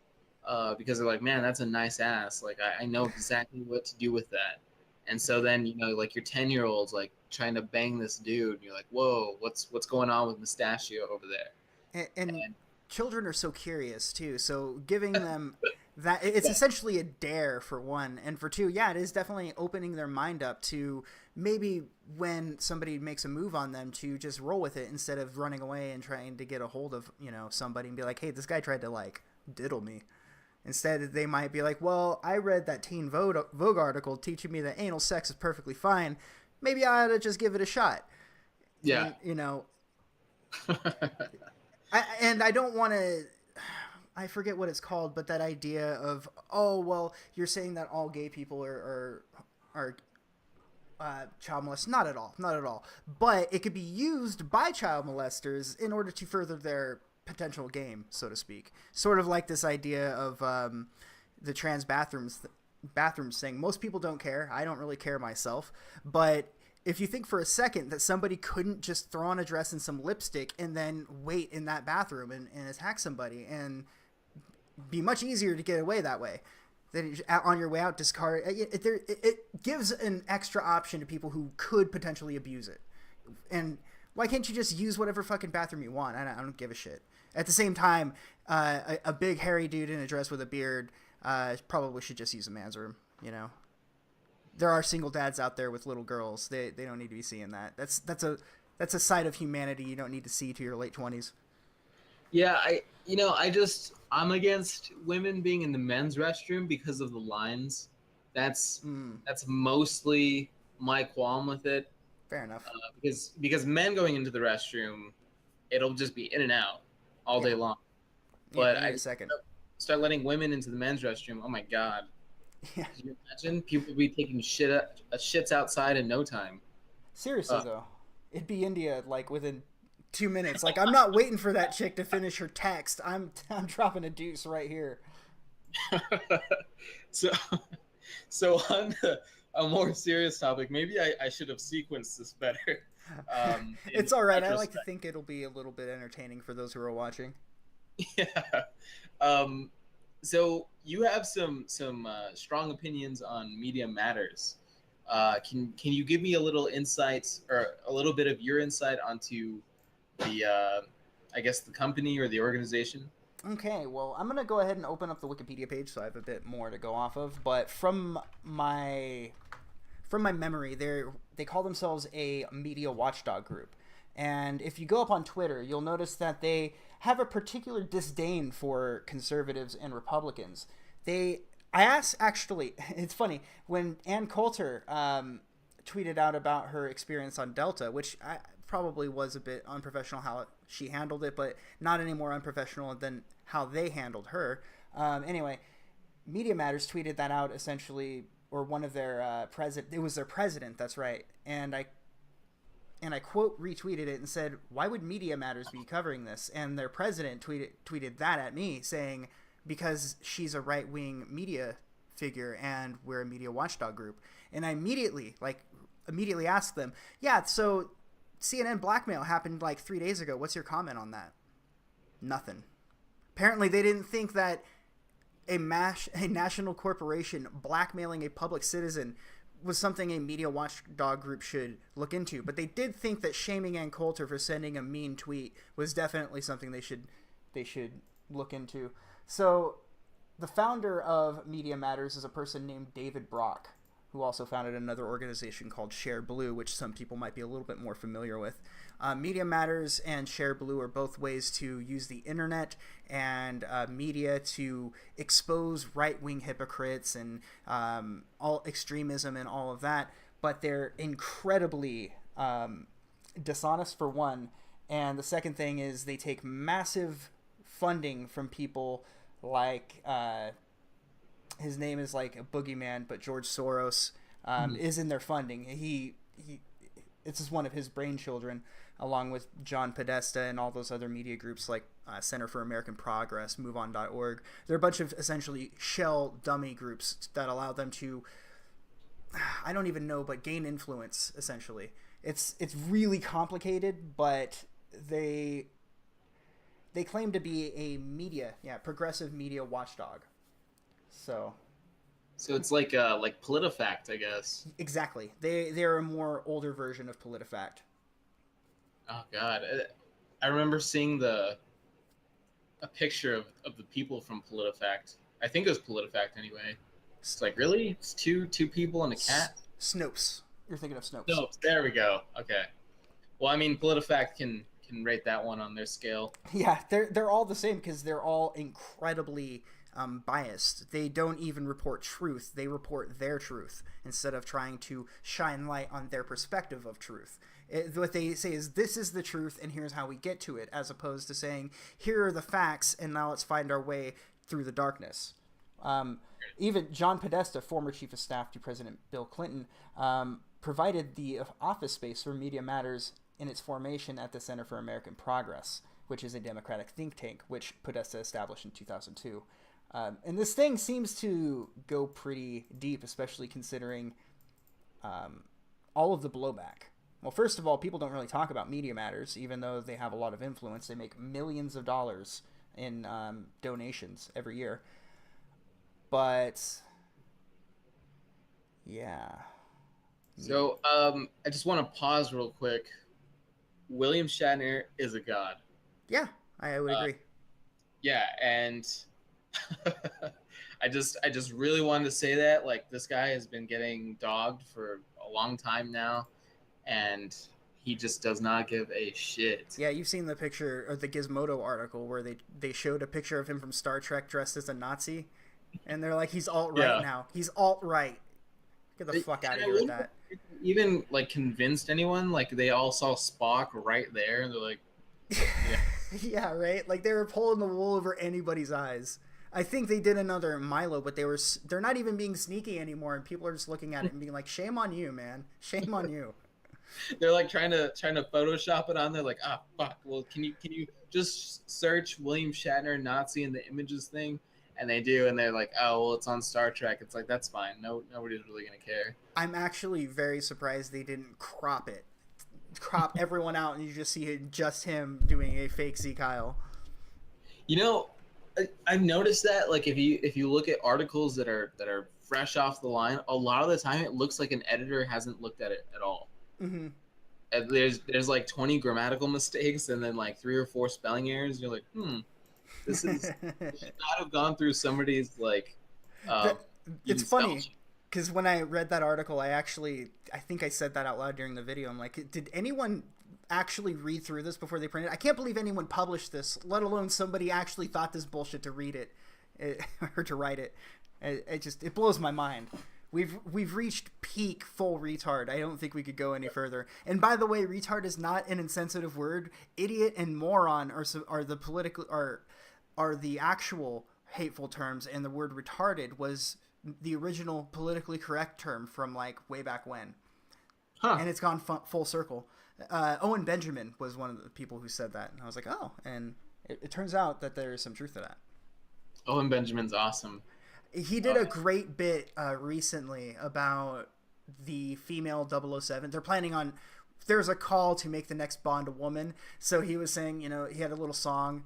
Speaker 1: because they're like, man, that's a nice ass. Like I know exactly what to do with that. And so then like your 10-year-old's like trying to bang this dude, and you're like, whoa, what's going on with Mustachio over there?
Speaker 2: And children are so curious too. So giving them that, it's essentially a dare for one, and for two, yeah, it is definitely opening their mind up to maybe when somebody makes a move on them to just roll with it instead of running away and trying to get a hold of somebody and be like, hey, this guy tried to like diddle me. Instead, they might be like, well, I read that Teen Vogue article teaching me that anal sex is perfectly fine. Maybe I ought to just give it a shot.
Speaker 1: Yeah.
Speaker 2: And, I don't want to... I forget what it's called, but that idea of, oh, well, you're saying that all gay people are child molesters. Not at all. But it could be used by child molesters in order to further their potential game, so to speak. Sort of like this idea of the trans bathrooms thing. Most people don't care. I don't really care myself. But if you think for a second that somebody couldn't just throw on a dress and some lipstick and then wait in that bathroom and attack somebody, and be much easier to get away that way. Then on your way out, discard it gives an extra option to people who could potentially abuse it. And why can't you just use whatever fucking bathroom you want? I don't give a shit. At the same time, a big hairy dude in a dress with a beard probably should just use a man's room. There are single dads out there with little girls. They don't need to be seeing that. That's a side of humanity you don't need to see to your late 20s.
Speaker 1: Yeah, I'm against women being in the men's restroom because of the lines. That's mostly my qualm with it.
Speaker 2: Fair enough.
Speaker 1: Because men going into the restroom, it'll just be in and out all day long. But
Speaker 2: I second.
Speaker 1: Start letting women into the men's restroom. Oh my god!
Speaker 2: Yeah.
Speaker 1: Can you imagine people be taking shits outside in no time?
Speaker 2: Seriously though, it'd be India like within 2 minutes. Like, I'm not waiting for that chick to finish her text. I'm dropping a deuce right here.
Speaker 1: So on a more serious topic, maybe I should have sequenced this better.
Speaker 2: It's all right. I like to think it'll be a little bit entertaining for those who are watching.
Speaker 1: Yeah. So you have some strong opinions on media matters. Can you give me a little insight or a little bit of your insight onto the I guess the company or the organization?
Speaker 2: Okay, well, I'm going to go ahead and open up the Wikipedia page so I have a bit more to go off of, but from my memory, there they call themselves a media watchdog group. And if you go up on Twitter, you'll notice that they have a particular disdain for conservatives and Republicans. I asked, actually, it's funny, when Ann Coulter tweeted out about her experience on Delta, which probably was a bit unprofessional how she handled it, but not any more unprofessional than how they handled her. Anyway, Media Matters tweeted that out essentially, or one of their it was their president, that's right. And I quote retweeted it and said, "Why would Media Matters be covering this?" And their president tweeted that at me, saying, "Because she's a right-wing media figure and we're a media watchdog group." And I immediately asked them, "Yeah, so CNN blackmail happened like 3 days ago. What's your comment on that?" Nothing. Apparently they didn't think that a national corporation blackmailing a public citizen was something a media watchdog group should look into. But they did think that shaming Ann Coulter for sending a mean tweet was definitely something they should look into. So the founder of Media Matters is a person named David Brock, who also founded another organization called Share Blue, which some people might be a little bit more familiar with. Media Matters and Share Blue are both ways to use the internet and media to expose right-wing hypocrites and all extremism and all of that. But they're incredibly dishonest, for one. And the second thing is they take massive funding from people like... his name is like a boogeyman, but George Soros is in their funding. It's just one of his brainchildren, along with John Podesta and all those other media groups like Center for American Progress, MoveOn.org. They're a bunch of essentially shell dummy groups that allow them to, I don't even know, but gain influence, essentially. It's really complicated, but they claim to be a progressive media watchdog. So
Speaker 1: it's like PolitiFact, I guess.
Speaker 2: Exactly. They're a more older version of PolitiFact.
Speaker 1: Oh God, I remember seeing a picture of the people from PolitiFact. I think it was PolitiFact anyway. It's like, really? It's two people and a cat?
Speaker 2: Snopes. You're thinking of Snopes.
Speaker 1: Snopes. There we go. Okay. Well, I mean, PolitiFact can rate that one on their scale.
Speaker 2: Yeah, they're all the same because they're all incredibly biased. They don't even report truth. They report their truth instead of trying to shine light on their perspective of truth. What they say is, this is the truth and here's how we get to it, as opposed to saying, here are the facts and now let's find our way through the darkness. Even John Podesta, former chief of staff to President Bill Clinton, provided the office space for Media Matters in its formation at the Center for American Progress, which is a Democratic think tank, which Podesta established in 2002. And this thing seems to go pretty deep, especially considering all of the blowback. Well, first of all, people don't really talk about Media Matters, even though they have a lot of influence. They make millions of dollars in donations every year. But, yeah.
Speaker 1: So, I just want to pause real quick. William Shatner is a god.
Speaker 2: Yeah, I would agree.
Speaker 1: Yeah, and I just really wanted to say that. Like, this guy has been getting dogged for a long time now, and he just does not give a shit.
Speaker 2: Yeah, you've seen the picture, or the Gizmodo article, where they showed a picture of him from Star Trek dressed as a Nazi, and they're like, he's alt-right now. He's alt-right. Get the fuck out of here with that.
Speaker 1: Even, like, convinced anyone? Like, they all saw Spock right there, and they're like,
Speaker 2: yeah. Yeah, right? Like, they were pulling the wool over anybody's eyes. I think they did another Milo, but they're not even being sneaky anymore, and people are just looking at it and being like, shame on you, man. Shame on you.
Speaker 1: They're like trying to Photoshop it on there, like, fuck. Well, can you just search William Shatner Nazi in the images thing? And they do, and they're like, oh, well, it's on Star Trek. It's like, that's fine. Nobody's really gonna care.
Speaker 2: I'm actually very surprised they didn't crop everyone out, and you just see just him doing a fake Z Kyle.
Speaker 1: You know, I've noticed that, like, if you look at articles that are fresh off the line, a lot of the time it looks like an editor hasn't looked at it at all.
Speaker 2: Mm-hmm.
Speaker 1: And there's like 20 grammatical mistakes and then like 3 or 4 spelling errors. You're like, this should not have gone through somebody's like.
Speaker 2: It's funny. Because when I read that article, I think I said that out loud during the video. I'm like, did anyone actually read through this before they printed it? I can't believe anyone published this, let alone somebody actually thought this bullshit to read it, or to write it. It blows my mind. We've reached peak full retard. I don't think we could go any further. And by the way, retard is not an insensitive word. Idiot and moron are the actual hateful terms, and the word retarded was the original politically correct term from like way back when.
Speaker 1: Huh.
Speaker 2: And it's gone full circle. Owen Benjamin was one of the people who said that, and I was like, oh, and it turns out that there's some truth to that.
Speaker 1: Owen Benjamin's awesome.
Speaker 2: He did a great bit recently about the female 007. They're planning on, there's a call to make the next Bond a woman, so he was saying, he had a little song,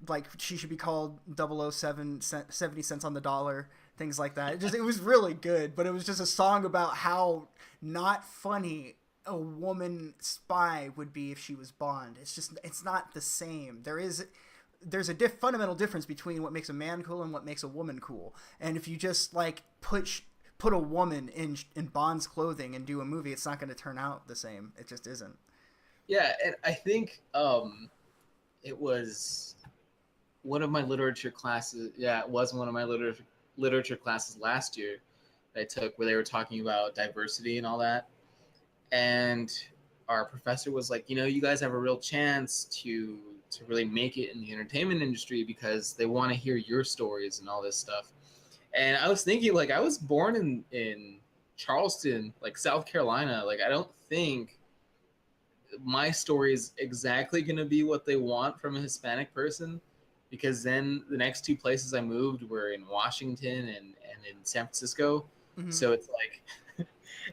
Speaker 2: like she should be called 007, 70 cents on the dollar, things like that. It was really good, but it was just a song about how not funny a woman spy would be if she was Bond. It's not the same. There's a fundamental difference between what makes a man cool and what makes a woman cool. And if you just like put a woman in Bond's clothing and do a movie, it's not going to turn out the same. It just isn't.
Speaker 1: Yeah, and I think it was one of my literature classes. Yeah, it was one of my literature classes last year that I took, where they were talking about diversity and all that. And our professor was like, you guys have a real chance to really make it in the entertainment industry because they want to hear your stories and all this stuff. And I was thinking, like, I was born in Charleston, like South Carolina. Like, I don't think my story is exactly going to be what they want from a Hispanic person, because then the next two places I moved were in Washington and in San Francisco.
Speaker 2: Mm-hmm.
Speaker 1: So it's like,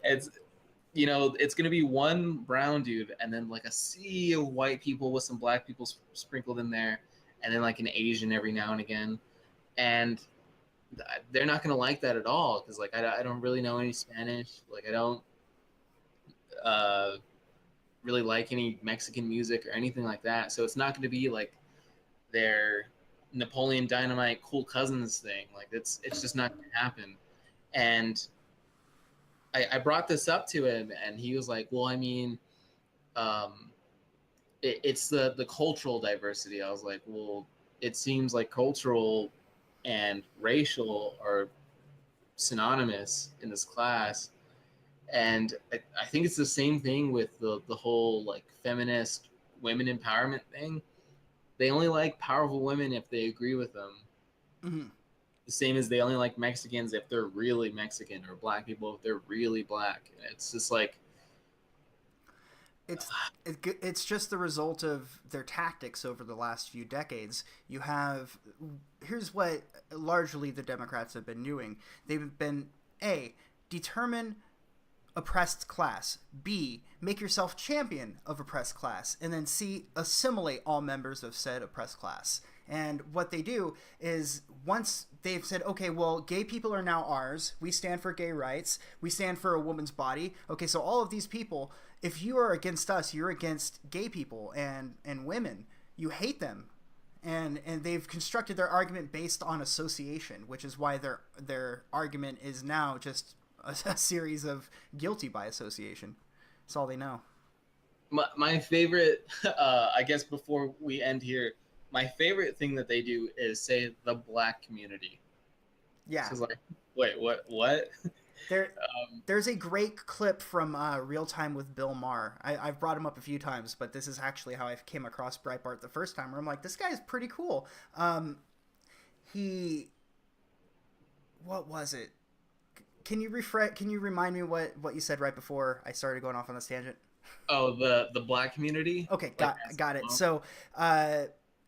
Speaker 1: it's going to be one brown dude and then like a sea of white people with some black people sprinkled in there, and then like an Asian every now and again. And they're not going to like that at all, because like I don't really know any Spanish. Like I don't really like any Mexican music or anything like that. So it's not going to be like their Napoleon Dynamite cool cousins thing. Like it's just not going to happen. And I brought this up to him, and he was like, well, I mean, it's the cultural diversity. I was like, well, it seems like cultural and racial are synonymous in this class. And I think it's the same thing with the whole like feminist women empowerment thing. They only like powerful women if they agree with them.
Speaker 2: Mm-hmm.
Speaker 1: The same as they only like Mexicans if they're really Mexican, or black people if they're really black. It's just like
Speaker 2: it's just the result of their tactics over the last few decades. Here's what largely the Democrats have been doing. They've been determine oppressed class, B, make yourself champion of oppressed class, and then C, assimilate all members of said oppressed class. And what they do is, once they've said, okay, well, gay people are now ours, we stand for gay rights, we stand for a woman's body, okay, so all of these people, if you are against us, you're against gay people and women, you hate them. And they've constructed their argument based on association, which is why their argument is now just a series of guilty by association. That's all they know.
Speaker 1: My favorite, I guess before we end here, my favorite thing that they do is say the black community.
Speaker 2: Yeah.
Speaker 1: So it's like, wait, what?
Speaker 2: There's a great clip from Real Time with Bill Maher. I've brought him up a few times, but this is actually how I came across Breitbart the first time, where I'm like, this guy is pretty cool. What was it? Can you remind me what you said right before I started going off on this tangent?
Speaker 1: Oh, the black community?
Speaker 2: Okay, got it. So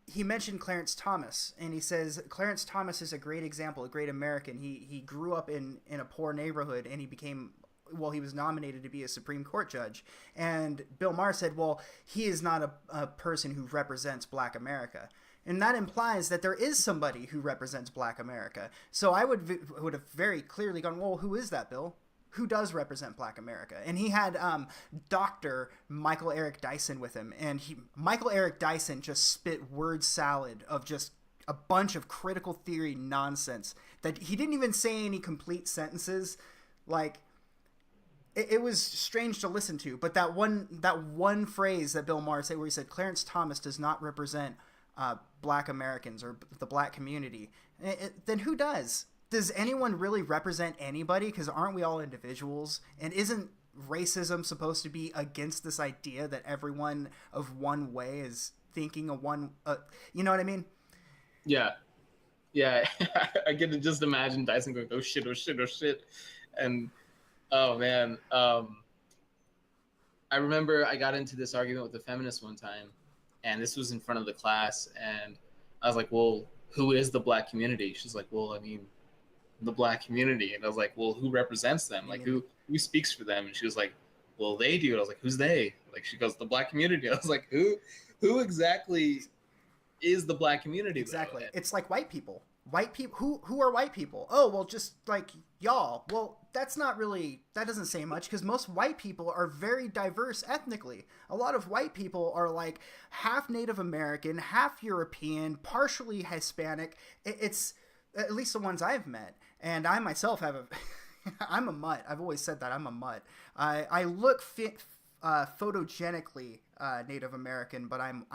Speaker 2: he mentioned Clarence Thomas, and he says Clarence Thomas is a great example, a great American. He grew up in a poor neighborhood, and he was nominated to be a Supreme Court judge. And Bill Maher said, well, he is not a person who represents black America. And that implies that there is somebody who represents black America. So I would have very clearly gone, well, who is that, Bill? Who does represent black America? And he had Dr. Michael Eric Dyson with him. And Michael Eric Dyson just spit word salad of just a bunch of critical theory nonsense that he didn't even say any complete sentences. Like, it was strange to listen to, but that one phrase that Bill Maher said, where he said Clarence Thomas does not represent Black Americans or the Black community, then who does? Does anyone really represent anybody? Because aren't we all individuals? And isn't racism supposed to be against this idea that everyone of one way is thinking of one? You know what I mean?
Speaker 1: Yeah. I get to just imagine Dyson going, oh shit, and oh man. I remember I got into this argument with a feminist one time, and this was in front of the class, and I was like, well, who is the Black community? She's like, well, I mean, the Black community. And I was like, well, who represents them? Like, who speaks for them? And she was like, well, they do. And I was like, who's they? Like, she goes, the Black community. I was like, who exactly is the Black community?
Speaker 2: Exactly. It's like white people. White people. Who are white people? Oh, well, just like y'all. Well, that doesn't say much, because most white people are very diverse ethnically. A lot of white people are like half Native American, half European, partially Hispanic. It's at least the ones I've met. And I myself I'm a mutt. I've always said that I'm a mutt. I look photogenically Native American, but I'm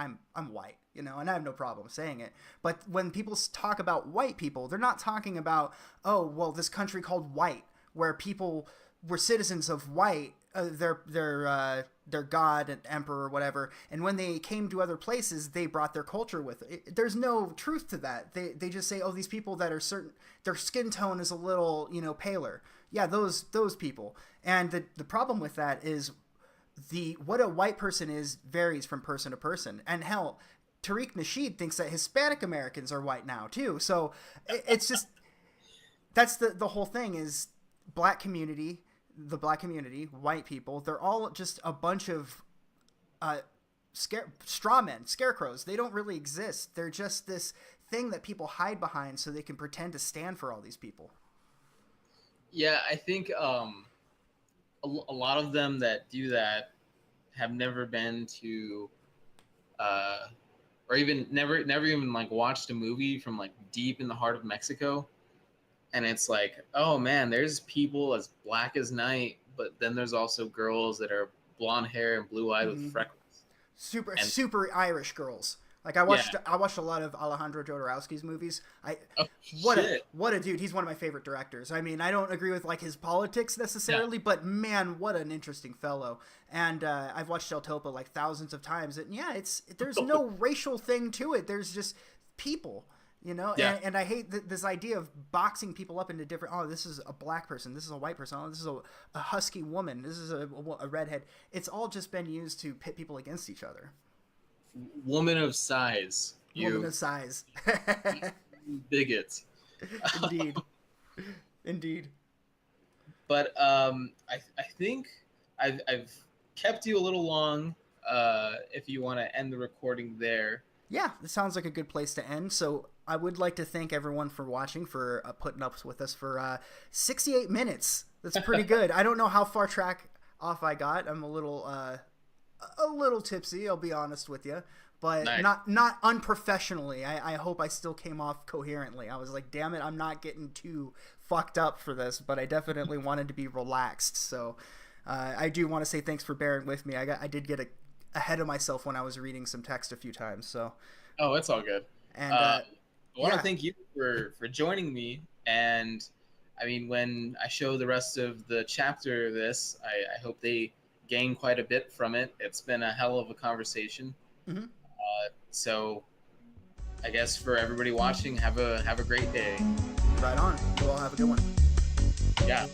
Speaker 2: white, and I have no problem saying it. But when people talk about white people, they're not talking about, oh, well, this country called white, where people were citizens of white, their god and emperor or whatever, and when they came to other places, they brought their culture with it. There's no truth to that. They just say, oh, these people that are certain, their skin tone is a little paler. Yeah, those people. And the problem with that is what a white person is varies from person to person. And hell, Tariq Nasheed thinks that Hispanic Americans are white now too. So it's just, that's the whole thing is the Black community, white people, they're all just a bunch of straw men, scarecrows. They don't really exist. They're just this thing that people hide behind so they can pretend to stand for all these people.
Speaker 1: Yeah, I think a lot of them that do that have never been to or even never even like watched a movie from like deep in the heart of Mexico. And it's like, oh man, there's people as black as night, but then there's also girls that are blonde hair and blue eyed with freckles.
Speaker 2: Super Irish girls. Like I watched a lot of Alejandro Jodorowsky's movies. What a dude. He's one of my favorite directors. I mean, I don't agree with like his politics necessarily, but man, what an interesting fellow. And I've watched El Topo like thousands of times. And yeah, there's no racial thing to it. There's just people. And I hate this idea of boxing people up into different, oh, this is a black person, this is a white person, oh, this is a husky woman, this is a redhead. It's all just been used to pit people against each other.
Speaker 1: Woman of size.
Speaker 2: Woman of size.
Speaker 1: Bigot.
Speaker 2: Indeed.
Speaker 1: But I think I've kept you a little long. If you want to end the recording there.
Speaker 2: Yeah, it sounds like a good place to end. So I would like to thank everyone for watching, for putting up with us for 68 minutes. That's pretty good. I don't know how far track off I got. I'm a little tipsy, I'll be honest with you, but nice. not unprofessionally. I hope I still came off coherently. I was like, damn it, I'm not getting too fucked up for this, but I definitely wanted to be relaxed. So I do want to say thanks for bearing with me. I did get ahead of myself when I was reading some text a few times. So
Speaker 1: it's all good. And I want to thank you for joining me. And I mean, when I show the rest of the chapter of this, I hope they gain quite a bit from it. It's been a hell of a conversation. Mm-hmm. So I guess for everybody watching, have a great day.
Speaker 2: Right on. You all have a good one.
Speaker 1: Yeah.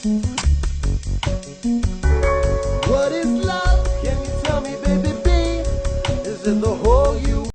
Speaker 2: Mm-hmm.